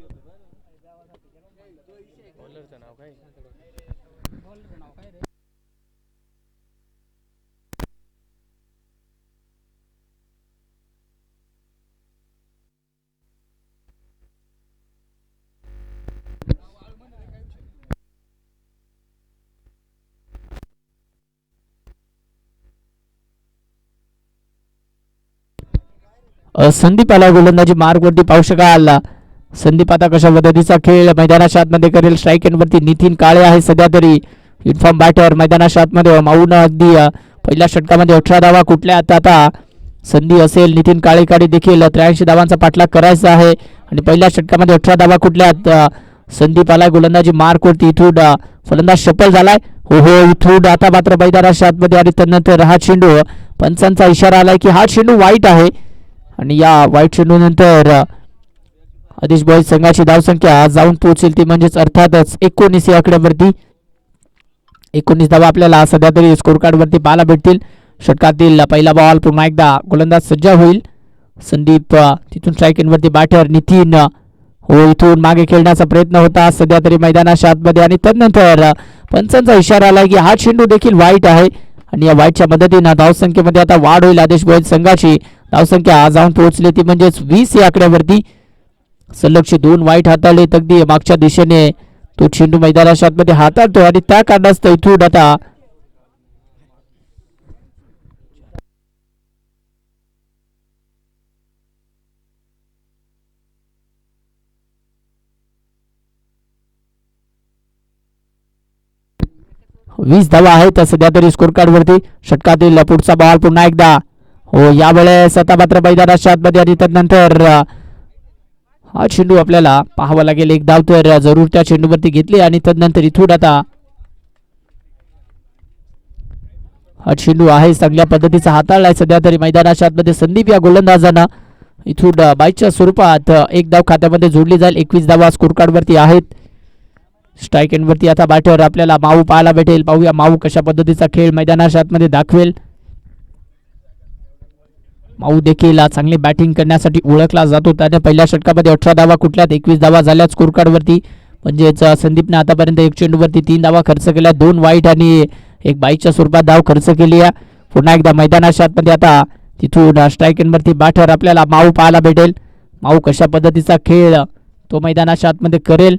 संदीप आला गोलंदाजी मार्ग वरती पाहू शकाल. संदीप आता कशा पद्धतीचा खेळ मैदानाच्या आतमध्ये करेल. स्ट्राईक एंड वरती नितीन काळे आहे सध्या तरी युनिफॉर्म बॅटर मैदानाच्या आतमध्ये. माऊन अगदी पहिल्या षटकामध्ये 18 धावा कुठल्या आता संधी असेल नितीन काळेकडे देखील 83 धावांचा पाठलाग करायचा आहे आणि पहिल्या षटकामध्ये 18 धावा कुठल्यात. संदीप आलाय गोलंदाजी मार्क वरती. इथून फलंदाज सफल झालाय. हो हो, इथून आता मात्र मैदानाच्या आतमध्ये आणि त्यानंतर हा चेंडू पंचांचा इशारा आलाय की हा चेंडू वाईट आहे आणि या वाईट चेंडू नंतर आदेश बॉयज संघाची धावसंख्या जाऊन पोहोचेल ती म्हणजेच अर्थातच 19 या आकड्यावरती. 19 धावा आपल्याला सध्या तरी स्कोर कार्ड वरती पाहायला भेटतील. षटकातील पहिला बॉल पुन्हा एकदा गोलंदाज सज्ज होईल. संदीप तिथून स्ट्राईक इन वरती बॅटर नितीन. हो, इथून मागे खेळण्याचा प्रयत्न होता सध्या तरी मैदानाच्या आतमध्ये आणि त्यानंतर पंचांचा इशारा आलाय की हा चेंडू देखील वाईट आहे आणि या वाईटच्या मदतीनं धावसंख्येमध्ये आता वाढ होईल. आदेश बॉयज संघाची धावसंख्या जाऊन पोहोचली ती म्हणजेच 20 या आकड्यावरती. सलगचे 2 वाईट हाताळले. अगदी मागच्या दिशेने तो चेंडू मैदानाच्या आतमध्ये हाताळतो आणि त्या कारणास्तव इथून आता वीस धावा आहेत सध्या तरी स्कोर कार्ड वरती. षटकातील पुढचा बॉल पुन्हा एकदा. हो, यावेळेस आता मात्र मैदानाच्या आतमध्ये आणि त्यानंतर हा चेंडू आपल्याला पाहावा लागेल. एक धाव तर जरूर त्या चेंडूवरती घेतली आणि त्यानंतर इथून आता हा चेंडू आहे चांगल्या पद्धतीचा हाताळलाय सध्या तरी मैदानाच्या आतमध्ये. संदीप या गोलंदाजानं इथून बाईच्या स्वरूपात एक धाव खात्यामध्ये जोडली जाईल. 21 धावा स्कोर कार्ड वरती आहेत. स्ट्राईक एंड वरती आता बॅटर आपल्याला माऊ पाहायला भेटेल. पाहूया माऊ कशा पद्धतीचा खेळ मैदानाच्या आतमध्ये दाखवेल. माऊ देखील चांगली बॅटिंग करण्यासाठी ओळखला जातो. त्याने पहिल्या षटकामध्ये 18 धावा कुठल्यात 21 धावा झाल्यात स्कोर कार्ड वरती. म्हणजेच संदीपने आतापर्यंत एक चेंडूवरती 3 धावा खर्च केल्या. 2 वाईट आणि एक बाईच्या स्वरूपात धाव खर्च केली आहे. पुन्हा एकदा मैदानाच्या आतमध्ये आता तिथून स्ट्राईक एंड वरती बॅटर आपल्याला माऊ पाहायला भेटेल. माऊ कशा पद्धतीचा खेळ तो मैदानाच्या आतमध्ये करेल.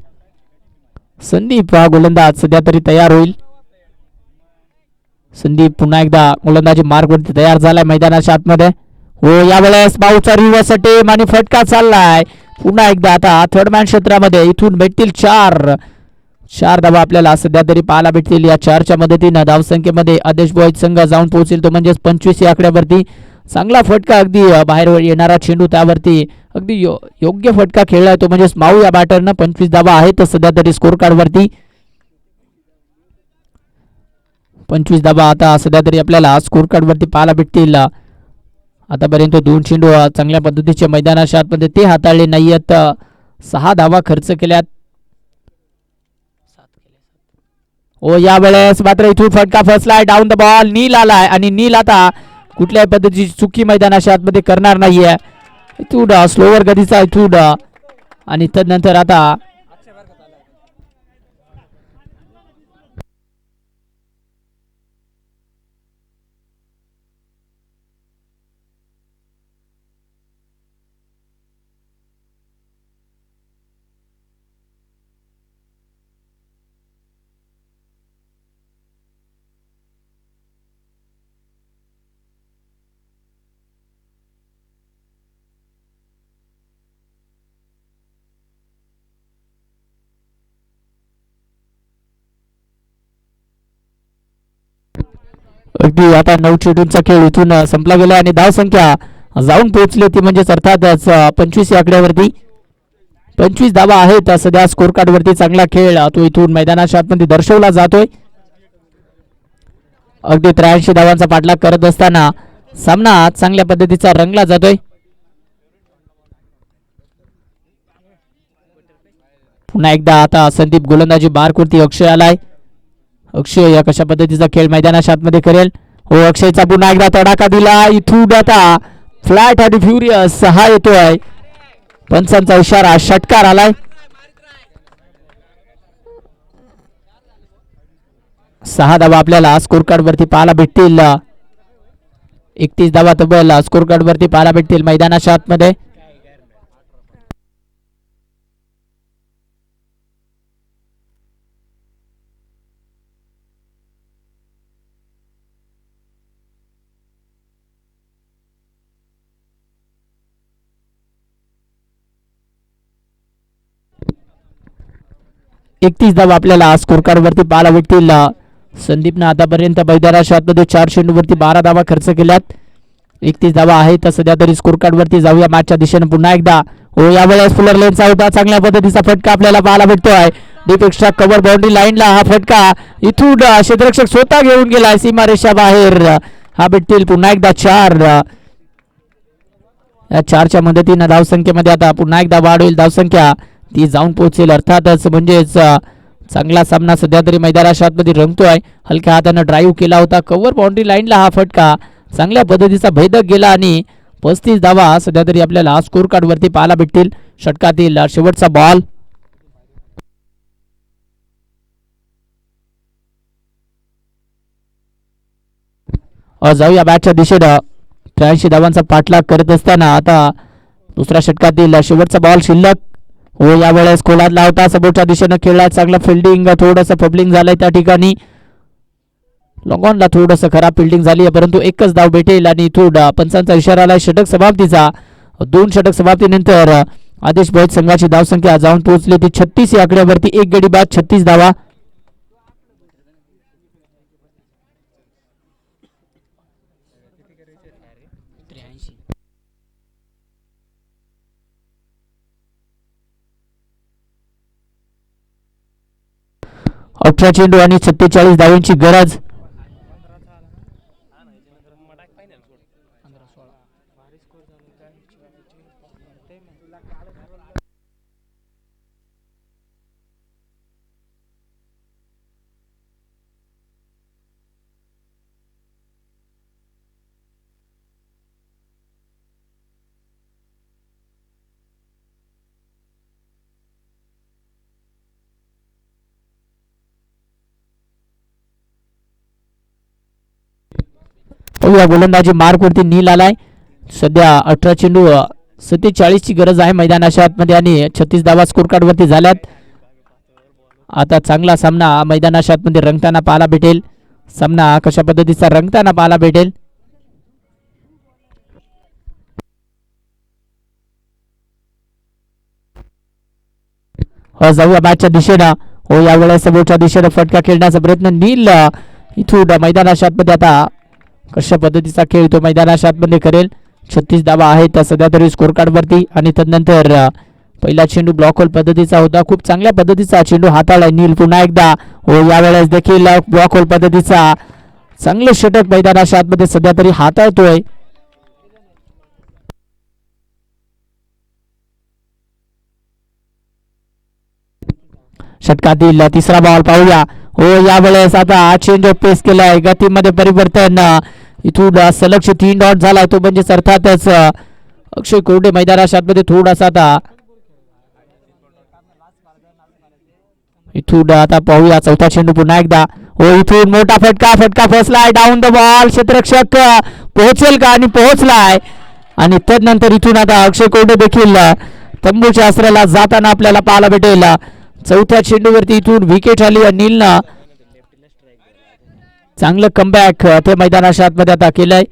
संदीप हा गोलंदाज सध्या तरी तयार होईल. संदीप पुन्हा एकदा गोलंदाजी मार्ग वरती तयार झालाय मैदानाच्या आतमध्ये. हो, यावेळेस माऊचा रिव्हर्स टेम आणि फटका चाललाय पुन्हा एकदा. आता थर्ड मॅन क्षेत्रामध्ये इथून भेटतील 4 धावा आपल्याला सध्या तरी पाहायला भेटतील. या 4च्या मदतीनं धावसंख्येमध्ये आदेश बॉयज संघ जाऊन पोहोचेल तो म्हणजेच 25 या आकड्यावरती. चांगला फटका अगदी बाहेर येणारा चेंडू त्यावरती अगदी योग्य फटका खेळलाय तो म्हणजेच माऊ या बॅटरनं. 25 धावा आहेत सध्या तरी स्कोर कार्ड वरती. 25 धावा आता सध्या तरी आपल्याला स्कोर कार्ड वरती पाहायला भेटतील. आतापर्यंत 2 चेंडू चांगल्या पद्धतीचे मैदानाच्या आतमध्ये ते हाताळले नाहीयेत. 6 धावा खर्च केल्यात. ओ, यावेळेस मात्र इथून फटका फसलाय. डाऊन द बॉल नील आलाय आणि नील आता कुठल्याही पद्धतीची चुकी मैदानाच्या आतमध्ये करणार नाहीये. इथून स्लोवर गतीचा इथून आणि त्यानंतर आता अगदी आता 9 चेंडूंचा खेळ इथून संपला गेला आणि धाव संख्या जाऊन पोहोचली ती म्हणजेच अर्थातच 25 या आकड्यावरती. 25 धावा आहेत सध्या स्कोर कार्ड वरती. चांगला खेळ तो इथून मैदानाच्या आतमध्ये दर्शवला जातोय. अगदी 83 धावांचा पाठलाग करत असताना सामना चांगल्या पद्धतीचा रंगला जातोय. पुन्हा एकदा आता संदीप गोलंदाजी मार्कवरती अक्षय आलाय. अक्षय कशा पद्धतीचा खेळ मैदानाच्या आतमध्ये करेल. हो, अक्षयचा पुन्हा एकदा तडाखा दिला. इथून आता फ्लॅट आणि फ्युरियस हा येतोय. पंचांचा इशारा, षटकार आलाय. 6 धावा आपल्याला स्कोर कार्ड वरती पाहायला भेटतील. 31 धावा तब्बल स्कोर कार्ड वरती पाहायला भेटतील मैदानाच्या आतमध्ये. एकतीस धावा आपल्याला स्कोर कार्ड वरती पाहायला भेटतील. संदीपनं आतापर्यंत मैदानाच्या आतमध्ये 4 चेंडूवरती 12 धावा खर्च केल्यात. 31 धावा आहेत सध्या तरी स्कोर कार्ड वरती. जाऊया मॅचच्या दिशेने पुन्हा एकदा. हो, यावेळेस फुलर लेनचा होता. चांगल्या पद्धतीचा फटका आपल्याला पाहायला भेटतोय. डीप एक्स्ट्रा कव्हर बाउंड्री लाईनला हा फटका इथून क्षेत्ररक्षक स्वतः घेऊन गेलाय सीमारेषा बाहेर. हा भेटतील पुन्हा एकदा 4. या 4च्या मदतीनं धावसंख्येमध्ये आता पुन्हा एकदा वाढ होईल. धावसंख्या ती जाऊन पोहोचेल अर्थातच. म्हणजेच चांगला सामना सध्या तरी मैदानाच्या आतमध्ये रंगतोय. हलक्या हातानं ड्राईव्ह केला होता. कव्हर बाउंड्री लाईनला हा फटका चांगल्या पद्धतीचा भेदक गेला आणि 35 धावा सध्या तरी आपल्याला स्कोर कार्ड वरती पाहायला भेटतील. षटकातील शेवटचा बॉल. जाऊया बॅटच्या दिशेनं. 83 धावांचा पाठलाग करत असताना आता दुसऱ्या षटकातील शेवटचा बॉल शिल्लक. हो, यावेळेस कोलादला होता. समोरच्या दिशेनं खेळला. चांगला फिल्डिंग, थोडंसं फबलिंग झालंय त्या ठिकाणी. लॉंगॉनला थोडंसं खराब फिल्डिंग झाली आहे, परंतु एकच धाव भेटेल आणि थोडा पंचांचा इशारा आलाय षटक समाप्तीचा. 2 षटक समाप्तीनंतर आदेश भोईर संघाची धावसंख्या जाऊन पोहोचली ती 36 या आकड्यावरती. 1 गडी बाद 36 धावा. अठरा चेंडू आणि 47 धावांची गरज. या गोलंदाजी मार्कवरती नील आलाय. सध्या 18 चेंडू 47 ची गरज आहे मैदानाच्या आतमध्ये आणि 36 धावा स्कोर कार्ड वरती झाल्यात. आता चांगला सामना मैदानाच्या आतमध्ये रंगताना पाहायला भेटेल. सामना कशा पद्धतीचा रंगताना पाहायला भेटेल. जाऊया बॅटच्या दिशेनं. हो, यावेळेस समोरच्या दिशेनं फटका खेळण्याचा प्रयत्न. नील इथून मैदानाच्या आतमध्ये आता कशा पद्धतीचा खेळ तो मैदानाच्या आतमध्ये करेल. 36 धावा आहेत सध्या तरी स्कोर कार्ड वरती आणि तदनंतर पहिला चेंडू ब्लॉक होल पद्धतीचा होता. खूप चांगल्या पद्धतीचा चेंडू हाताळलाय नील पुन्हा एकदा. हो, यावेळेस देखील ब्लॉक होल पद्धतीचा चांगलं षटक मैदानाच्या आतमध्ये सध्या तरी हाताळतोय. षटकातील तिसरा बॉल पाहूया. हो, यावेळेस आता चेंज ऑफ पेस केलाय. गतीमध्ये परिवर्तन. इथून सलग 3 डॉट झालाय तो म्हणजे अर्थातच अक्षय कोरडे मैदानाच्या आतमध्ये थोडासा आता इथून आता पाहूया चौथा चेंडू पुन्हा एकदा. हो, इथून मोठा फटका फसलाय. Down the ball. क्षेत्ररक्षक पोहोचेल का आणि पोहोचलाय आणि तदनंतर इथून आता अक्षय कोरडे देखील तंबूच्या आश्रयाला जाताना आपल्याला पाहायला भेटेल. चौथ्या चेंडूवरती इथून विकेट आली आणि नीलनं चांगलं कमबॅक ते मैदानाच्या आतमध्ये आता केलंय.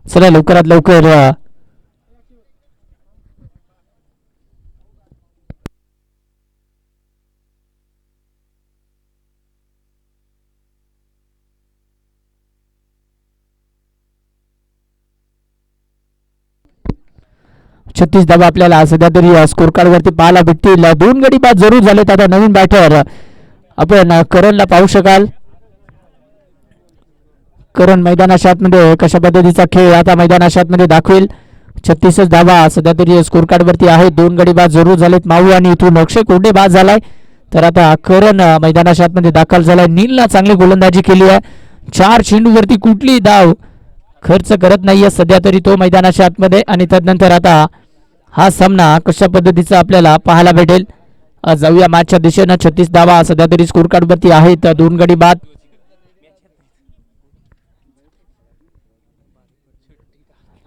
चला लवकरात लवकर 36 धावा आपल्याला सध्या तरी स्कोर कार्ड वरती पाहायला भेटतील. 2 गडी बाद जरूर झालेत. आता नवीन बॅटर आपण करणला पाहू शकाल. करण मैदानाच्या आतमध्ये कशा पद्धतीचा खेळ आता मैदानाच्या आतमध्ये दाखवेल. 36 धावा सध्या तरी स्कोर कार्ड वरती आहे. 2 गडी बाद जरूर झालेत. माऊ आणि इथून अक्षय कोंडे बाद झालाय. तर आता करण मैदानाच्या आतमध्ये दाखल झालाय. नीलला चांगली गोलंदाजी केली आहे. 4 चेंडूवरती कुठली धाव खर्च करत नाहीये सध्या तरी तो मैदानाच्या आतमध्ये. आणि त्यानंतर आता हा सामना कशा पद्धतीचा आपल्याला पाहायला भेटेल. जाऊया मॅचच्या दिशेनं. 36 धावा सध्या तरी स्कोर कार्ड वरती आहेत. 2 गडी बाद.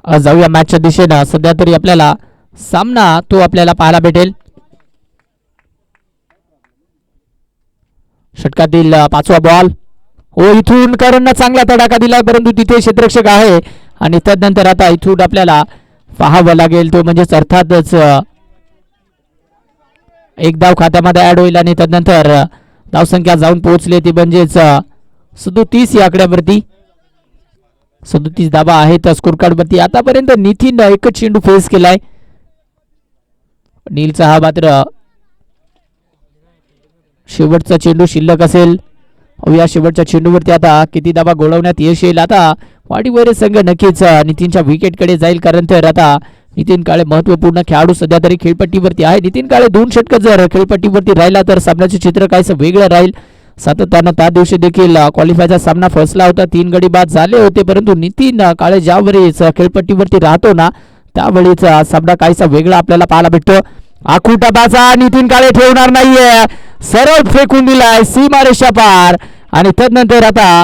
जाऊया मॅचच्या दिशेनं. सध्या तरी आपल्याला सामना तो आपल्याला पाहायला भेटेल. षटकातील 5वा बॉल. हो, इथून करणनं चांगला तडाखा दिला परंतु तिथे क्षेत्ररक्षक आहे. आणि त्यानंतर आता इथून आपल्याला पाहावं लागेल तो म्हणजेच अर्थातच एक धाव खात्यामध्ये ऍड होईल. आणि त्यानंतर धावसंख्या जाऊन पोहोचली ती म्हणजेच 37 या आकड्यावरती. 37 धावा आहेत स्कोर कार्ड वरती. आतापर्यंत नितीन एकच चेंडू फेस केलाय. नीलचा हा मात्र शेवटचा चेंडू शिल्लक असेल. या शेवटच्या चेंडूवरती आता किती धावा गोळवण्यात यश येईल. आता वाडीवरे संघ नक्कीच नितीनच्या विकेटकडे जाईल कारण तर आता नितीन काळे महत्वपूर्ण खेळाडू सध्या तरी खेळपट्टीवरती आहे. नितीन काळे 2 षटक जर खेळपट्टीवरती राहिला तर सामन्याचे चित्र काहीसं वेगळं राहील. सातत्यानं त्या दिवशी देखील क्वालिफायचा सामना फसला होता. 3 गडी बाद झाले होते परंतु नितीन काळे ज्यावेळेस खेळपट्टीवरती राहतो ना त्यावेळीच सामना काहीसा वेगळा आपल्याला पाहायला भेटतो. आखुटाबाचा नितीन काळे ठेवणार नाहीये. सरळ फेकून दिलाय सीमारेषा पार. आणि त्यानंतर आता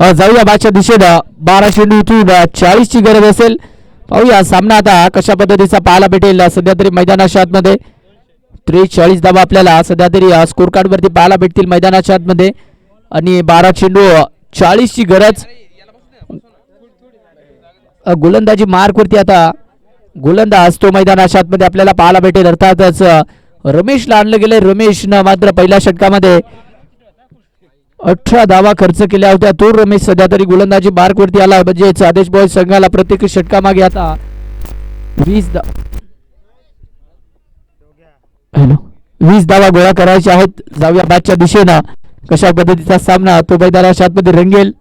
जाऊया बाच्या दिशेनं. 12 चेंडू इथून 40 ची गरज असेल. पाहूया सामना आता कशा पद्धतीचा पाहायला भेटेल. सध्या तरी मैदानाच्या आतमध्ये 43 धावा आपल्याला सध्या तरी स्कोर कार्ड वरती पाहायला भेटतील मैदानाच्या आतमध्ये. आणि 12 चेंडू 40 ची गरज. गोलंदाजी मार्क वरती आता गोलंदाज तो मैदानाच्या आतमध्ये आपल्याला पाहायला भेटेल. अर्थातच रमेशला आणलं गेले. रमेशनं मात्र पहिल्या षटकामध्ये 18 धावा खर्च केल्या होत्या. तो रमेश सध्या तरी गोलंदाजी मार्क वरती आला. म्हणजेच आदेश बॉय संघाला प्रत्येक षटकामागे आता 20 धावा गोळा करायच्या आहेत. जाऊया मॅचच्या दिशेनं. कशा पद्धतीचा सामना तो मैदानाच्या आतमध्ये रंगेल.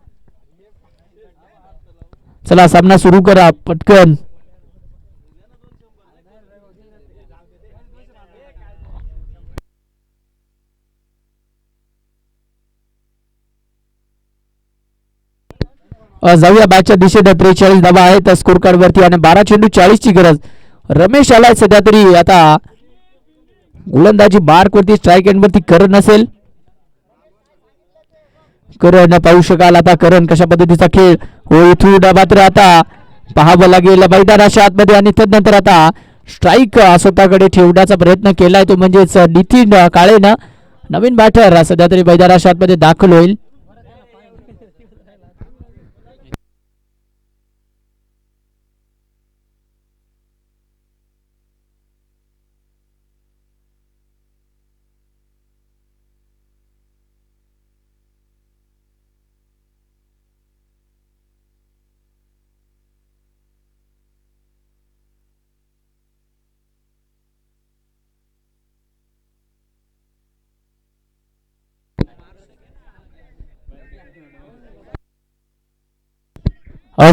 चला सामना सुरू करा पटकन. जाऊया मॅचच्या दिशेने. 43 धावा आहेत स्कोर कार्ड वरती आणि 12 चेंडू 40 ची गरज. रमेश आलाय सध्या तरी आता गोलंदाजी मार्क वरती. स्ट्राईक एंड वरती करण असेल. करण पाहू शकाल आता करण कशा पद्धतीचा खेळ. हो, इथून मात्र आता पाहावं लागेल मैदानाच्या आतमध्ये. आणि त्यानंतर आता स्ट्राईक स्वतःकडे ठेवण्याचा प्रयत्न केलाय तो म्हणजेच नितीन काळेनं. नवीन बॅटर सध्या तरी मैदानाच्या आतमध्ये दाखल होईल.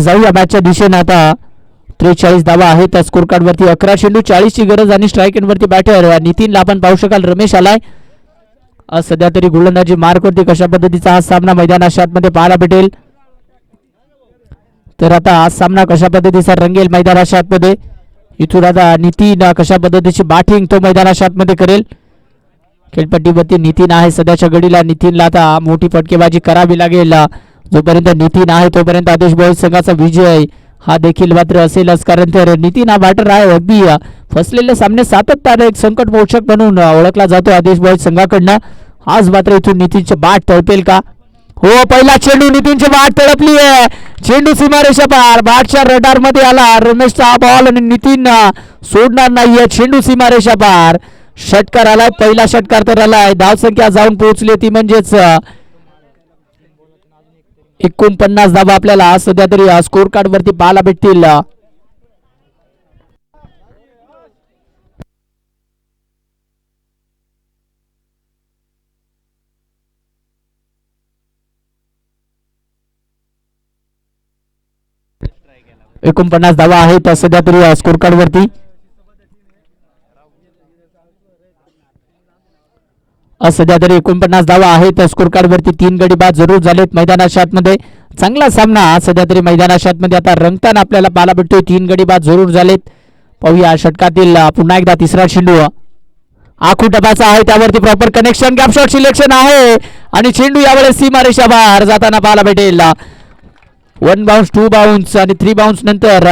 जाऊया मॅचच्या दिशेने. आता 43 धावा आहेत स्कोर कार्ड वरती. 11 चेंडू 40 ची गरज आणि स्ट्राईक एंड वरती बॅटर नितीनला आपण पाहू शकाल. रमेश आलाय. आज सध्या तरी गोलंदाजी मार्क वरती कशा पद्धतीचा हा सामना मैदानाच्या आतमध्ये पाहायला भेटेल. तर आता हा सामना कशा पद्धतीचा रंगेल मैदानाच्या आतमध्ये. इथून आता नितीन कशा पद्धतीची बॅटिंग तो मैदानाच्या आतमध्ये करेल. खेळपट्टीवरती नितीन आहे सध्याच्या घडीला. नितीनला आता मोठी फटकेबाजी करावी लागेल. जोपर्यंत नितीन आहे तोपर्यंत आदेश बॉईज संघाचा विजय हा देखील मात्र असेलच, कारण तर नितीन हा बॅटर आहे. अगदी फसलेले सामने सातत्याने एक संकट मोचक म्हणून ओळखला जातो आदेश बॉईज संघाकडनं. आज मात्र इथून नितीनचे बॅट तळपेल का? हो, पहिला चेंडू नितीनची बॅट तळपली आहे. चेंडू सीमारेषा पार. बॅटच्या रडार मध्ये आला रमेशचा हा बॉल आणि नितीन सोडणार नाहीये. चेंडू सीमारेषा पार. षटकार आलाय, पहिला षटकार तर आलाय. धावसंख्या जाऊन पोहोचली ती म्हणजेच 49 धावा आपल्याला सध्या तरी स्कोर कार्ड वरती पाहायला भेटतील. एकोणपन्नास धावा आहेत सध्या तरी स्कोर कार्ड वरती. सध्या तरी 49 धावा आहेत स्कोर कार्ड वरती. 3 गडी बाद जरूर झालेत मैदानाच्या आतमध्ये. चांगला सामना सध्या तरी मैदानाच्या आतमध्ये आता रंगताना आपल्याला पाहायला भेटतोय. 3 गडी बाद जरूर झालेत. पाहूया षटकातील पुन्हा एकदा तिसरा चेंडू आखू टपाचा आहे, त्यावरती proper connection, gap shot selection आहे आणि चेंडू यावेळेस सीमारेषा बाहेर जाताना पाहायला भेटेल. 1 बाउन्स, 2 बाउन्स आणि 3 बाउन्स नंतर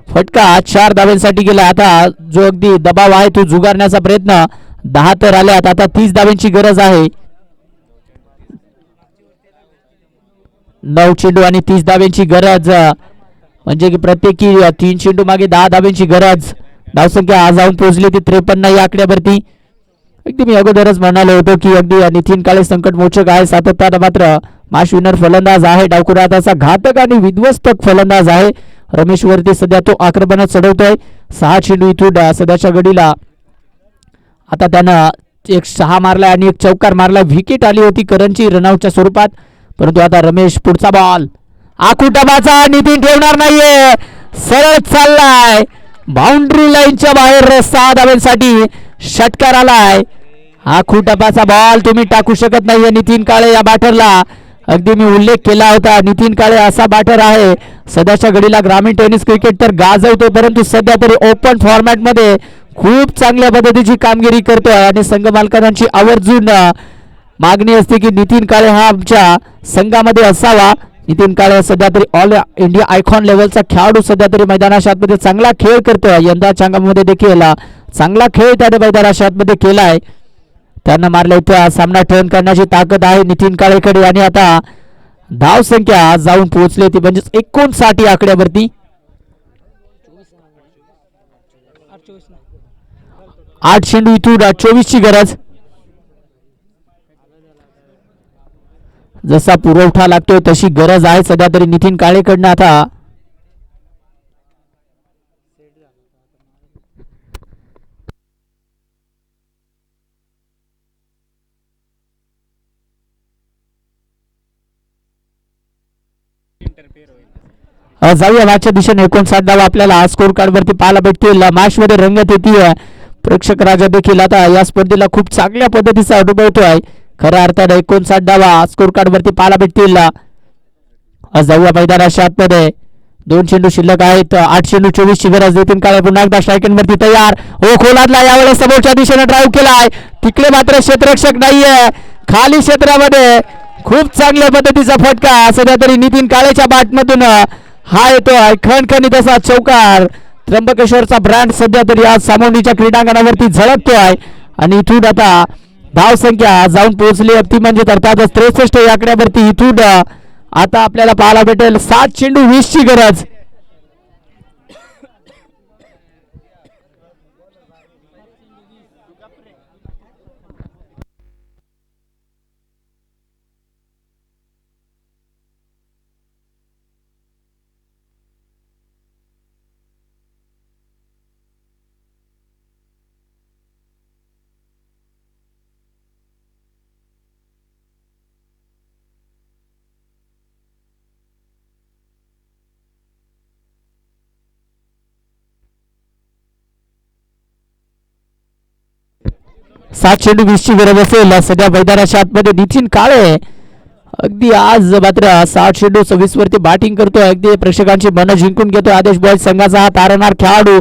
फटका 4 धाव्यांसाठी गेला. आता जो अगदी दबाव आहे तो झुगारण्याचा प्रयत्न. 10 तर आल्यात, आता 30 धाव्यांची गरज आहे. 9 चेंडू आणि 30 धाव्यांची गरज, म्हणजे की प्रत्येकी 3 चेंडू मागे 10 धाव्यांची गरज. धावसंख्या आज जाऊन पोहोचली ती 53 या आकड्यावरती. अगदी मी अगोदरच म्हणालो होतो की अगदी नितीन काळे संकट मोचक आहे. सातत्यानं मात्र मॅच विनर फलंदाज आहे. डावखुरा हाताचा घातक आणि विध्वस्तक फलंदाज आहे. रमेश वरती सध्या तो आक्रमणात चढवतोय. 6 चेंडू इथून सध्याच्या घडीला. आता त्यानं एक 6 मारलाय आणि एक चौकार मारलाय. विकेट आली होती करणची रनआउटच्या स्वरूपात, परंतु आता रमेश पुढचा बॉल आखू टपाचा. नितीन ठेवणार नाहीये, सरळ चाललाय बाउंड्री लाईनच्या बाहेर. 6 धाव्यांसाठी षटकार आलाय. आखू टपाचा बॉल तुम्ही टाकू शकत नाहीये नितीन काळे या बॅटरला. अगदी मी उल्लेख केला होता, नितीन काळे असा बॅटर आहे सध्याच्या घडीला ग्रामीण टेनिस क्रिकेट तर गाजवतो, परंतु सध्या तरी ओपन फॉर्मॅट मध्ये खूप चांगल्या पद्धतीची कामगिरी करतोय आणि संघ मालकांची आवर्जून मागणी असते की नितीन काळे हा आमच्या संघामध्ये असावा. नितीन काळे सध्या तरी ऑल इंडिया आयकॉन लेवलचा खेळाडू सध्या तरी मैदानाच्या आतमध्ये चांगला खेळ करतोय. यंदाच्या अंगामध्ये देखील चांगला खेळ त्याने मैदानाच्या आतमध्ये केलाय. त्यांना मारला इथं सामना टर्न करण्याची ताकद आहे नितीन काळेकडे. आणि आता धाव संख्या जाऊन पोहोचली ती म्हणजेच 59 आकड्यावरती. 8 चेंडू इथून 24 ची गरज. जसा पुरवठा लागतोय तशी गरज आहे सध्या तरी नितीन काळेकडनं. आता जाऊया मॅचच्या दिशेने. 59 धावा आपल्याला स्कोर कार्ड वरती पाहायला भेटतील. मॅच मध्ये रंगत येते. प्रेक्षक राजा देखील आता या स्पर्धेला खूप चांगल्या पद्धतीचा अनुभवतोय. खऱ्या अर्थाने 59 धावा स्कोर कार्ड वरती पाहायला भेटतील. जाऊया मैदानाच्या आतमध्ये. 2 चेंडू शिल्लक आहेत. 8 चेंडू 24 ची गरज. नितीन काळे पुन्हा एकदा स्ट्रायकिंग वरती तयार. हो, खोलातला यावेळेस समोरच्या दिशेने ड्राईव्ह केलाय. तिकडे मात्र क्षेत्ररक्षक नाहीये. खाली क्षेत्रामध्ये खूप चांगल्या पद्धतीचा फटका सध्या तरी नितीन काळेच्या बॅटमधून हा येतोय. खणखणीत असा चौकार. त्र्यंबकेश्वरचा ब्रँड सध्या तरी आज सामोंडीच्या क्रीडांगणावरती झळकतोय. आणि इथून आता धाव संख्या जाऊन पोहोचली ती म्हणजे अर्थातच 63 या आकड्यावरती. इथून आता आपल्याला पाहायला भेटेल 7 चेंडू 20 ची गरज. 7 चेंडू 20 ची गरज असेल सध्या मैदानाच्या आतमध्ये नितीन काळे अगदी आज मात्र 60 चेंडू 26 वरती बॅटिंग करतोय. अगदी प्रेक्षकांची मन जिंकून घेतोय. आदेश बॉयज संघाचा हा तारणारा खेळाडू.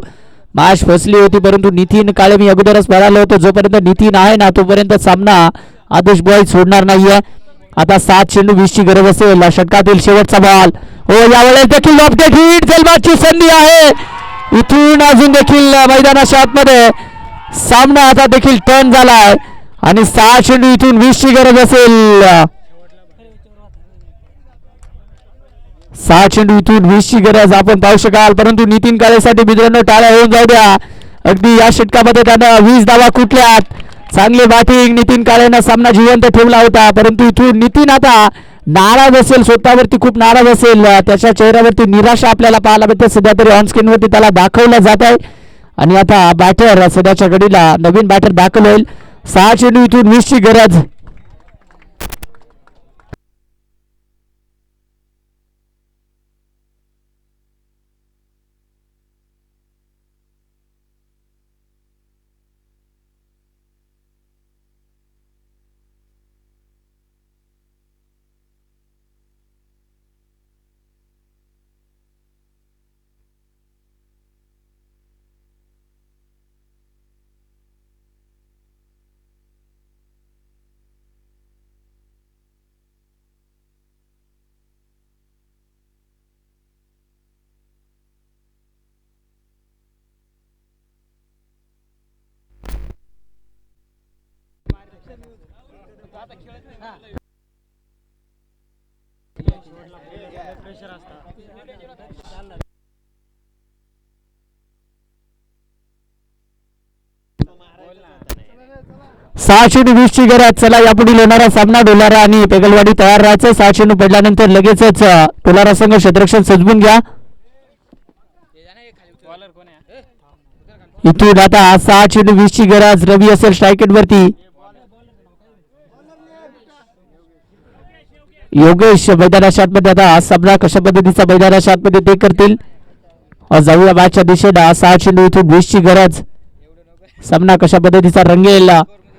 मॅच फसली होती परंतु नितीन काळे मी अगोदरच म्हणालो होतो जोपर्यंत नितीन आहे ना तोपर्यंत सामना आदेश बॉयज सोडणार नाहीये. आता 7 चेंडू 20 ची गरज असेल. षटकातील शेवटचा बॉल. हो यावेळेस देखील लॉफ्टेड हिट झेलबादची संधी आहे. इथून अजून देखील मैदानाच्या आतमध्ये सामना आता देखील टर्न झालाय आणि 6 चेंडू इथून 20 ची गरज असेल. 6 चेंडू इथून 20 ची गरज आपण पाहू शकाल परंतु नितीन काळेसाठी मित्रांनो टाळ्या होऊन जाऊ द्या. अगदी या षटकामध्ये त्यानं 20 धावा कुठल्यात. चांगली बॅटिंग नितीन काळेनं सामना जिवंत ठेवला होता परंतु इथून नितीन आता नाराज असेल. स्वतःवरती खूप नाराज असेल. त्याच्या चेहऱ्यावरती निराशा आपल्याला पाहायला मिळते. सध्या तरी ऑन स्क्रीन वरती त्याला दाखवलं जात आहे आणि आता बॅटर सध्याच्या घडीला नवीन बॅटर दाखल होईल. 6 चेंडू इथून 20 ची गरज. सहा चेंडू 20 ची गरज. चला यापुढील होणारा सामना डोलारा आणि पेगलवाडी तयार राहायचं. 6 चेंडू पडल्यानंतर लगेचच डोलारा संघ क्षेत्ररक्षण सजवून घ्या. इथून आता 6 चेंडू 20 ची गरज. रवी असेल स्ट्रायकेट वरती. योगेश मैदानाच्या आतमध्ये आता सामना कशा पद्धतीचा मैदानाच्या आतमध्ये ते करतील. जाऊया मॅचच्या दिशेला. 6 चेंडू इथून 20 ची गरज. सामना कशा पद्धतीचा रंगेल.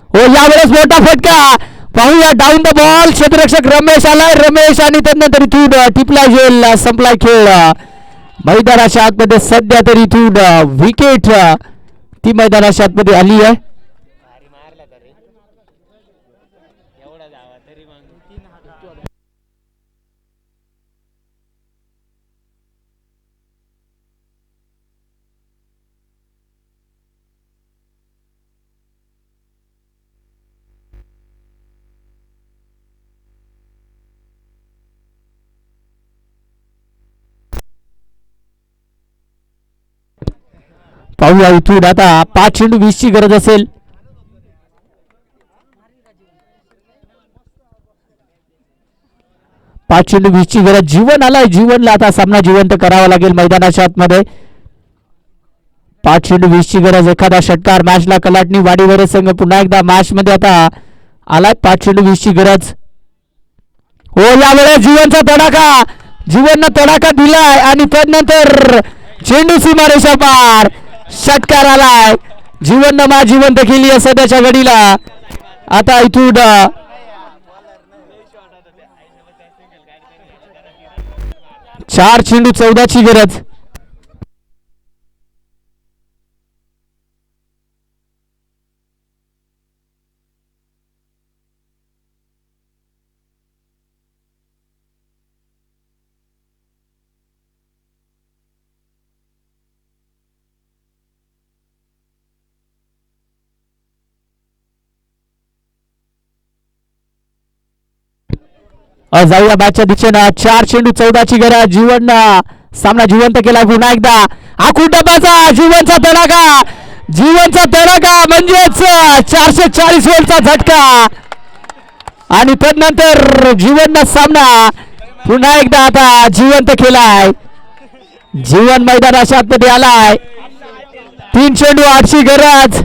हो यावेळेस मोठा फटका. पाहूया डाऊन द बॉल. क्षेत्ररक्षक रमेश आलाय. रमेश आणि त्यानंतर इथून टिपला जेल. संपलाय खेळ. मैदानाच्या आतमध्ये सध्या तरी इथून विकेट ती मैदानाच्या आतमध्ये आली आहे. पाहूया इथून आता 5 चेंडू 20 ची गरज असेल. पाच चेंडू 20 ची गरज. जीवन आलाय. जीवनला आता सामना जिवंत करावा लागेल मैदानाच्या आतमध्ये. 5 चेंडू 20 ची गरज. एखादा षटकार मॅचला कलाटणी. वाडीवर संघ पुन्हा एकदा मॅच मध्ये आता आलाय. 5 चेंडू 20 ची गरज. हो यावेळेस जीवनचा तडाखा. जीवननं तडाखा दिलाय आणि त्यानंतर चेंडू सीमारेषा पार. षटकार आलाय. जीवननं मॅच जिवंत केली आहे सध्याच्या घडीला. आता इथून 4 चेंडू 14 ची गरज. जाऊया मॅचच्या दिशेनं. 4 चेंडू 14 ची गरज. जीवन सामना जिवंत केला पुन्हा एकदा. आखूड डबाचा जीवनचा तडाखा. जीवनचा तडाखा म्हणजेच 440 वोल्टचा झटका आणि त्यानंतर जीवननं सामना पुन्हा एकदा आता जिवंत केलाय. जीवन मैदानाच्या आतमध्ये आलाय. 3 चेंडू 8 ची गरज.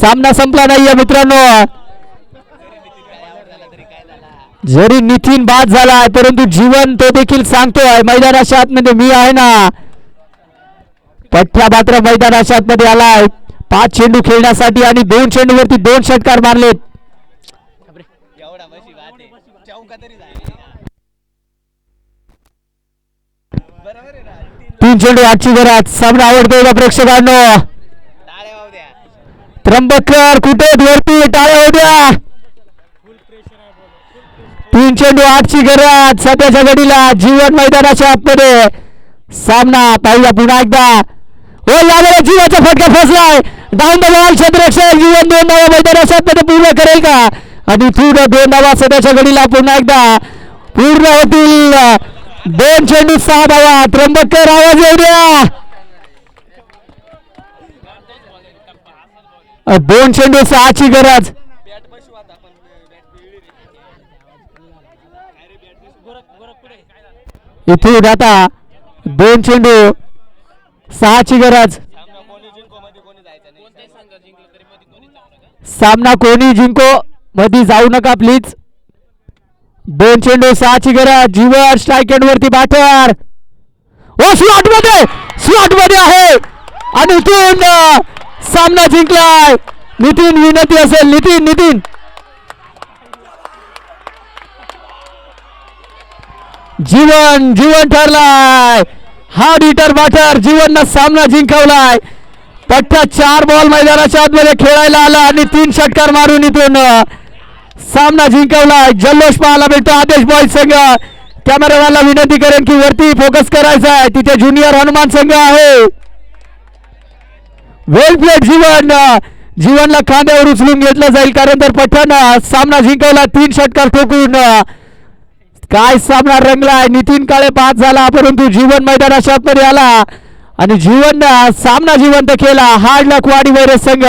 सामना संपला नाहीये मित्रांनो. जरी नितीन बाद झालाय परंतु जीवन तो देखील सांगतोय मैदानाच्या आतमध्ये मी आहे ना. पठ्या मात्र मैदानाच्या आतमध्ये आलाय. 5 चेंडू खेळण्यासाठी आणि 2 चेंडूवरती 2 षटकार मारलेत. एवढा बशी बात आहे. चौका तरी झाली. बरोबर आहे ना. 3 चेंडू 8ची गरज. सामना आवडतोय का प्रेक्षकांनो? टाळ्या वाहू द्या. त्र्यंबककर कुठे वरती टाळ्या होऊ द्या. 3 चेंडू 8ची गरज. सध्याच्या घडीला जीवन मैदानाच्या आतमध्ये सामना पाहिला पुन्हा एकदा. हो यावेळेला जीवाचा फटका फसलाय. डाऊन द बॉल क्षेत्ररक्षक जीवन 2 धावा मैदानाच्या आतमध्ये पूर्ण करेल का? आणि पूर्ण 2 धावा सध्याच्या घडीला पुन्हा एकदा पूर्ण होतील. 2 चेंडू 6 धावा. त्र्यंबककर आवाज येऊ द्या. 2 चेंडू 6ची गरज. बॅट बशी वाता पण बॅट पिळली रे. गोरख गोरख पुढे काय झालं? इथून आता 2 चेंडू 6ची गरज. सामना कोणी जिंको मध्ये कोणी जायचं नाही. कोणते संघ जिंकलं तरी मध्ये कोणी जाऊ नका. सामना कोणी जिंको मध्ये जाऊ नका प्लीज. 2 चेंडू 6ची गरज. जीवन स्ट्राईक एंड वरती बॅटर. ओ स्लॉट मध्ये आहे आणि इथून सामना जिंकलाय. नितीन विनंती असेल. नितीन जीवन ठरलाय. हार्ड हिटर बॅटर जीवननं सामना जिंकवलाय. पट्टा 4 बॉल मैदानाच्या आतमध्ये खेळायला आला आणि 3 षटकार मारून इथून सामना जिंकवलाय. जल्लोष पाहायला मिळतो. आदेश बॉय संघ कॅमेरामॅनला विनंती करेन की वरती फोकस करायचा आहे. तिथे ज्युनियर हनुमान संघ आहे. वेल प्लेट जीवनला खांद्यावर उचलून घेतलं जाईल कारण तर पठाण सामना जिंकवला 3 षटकार ठोकून. काय सामना रंगलाय. नितीन काळे बाद झाला परंतु जीवन मैदानाच्या आतमध्ये आला आणि जीवन सामना जिवंत केला. हार्ड लक वाडी वैरे संघ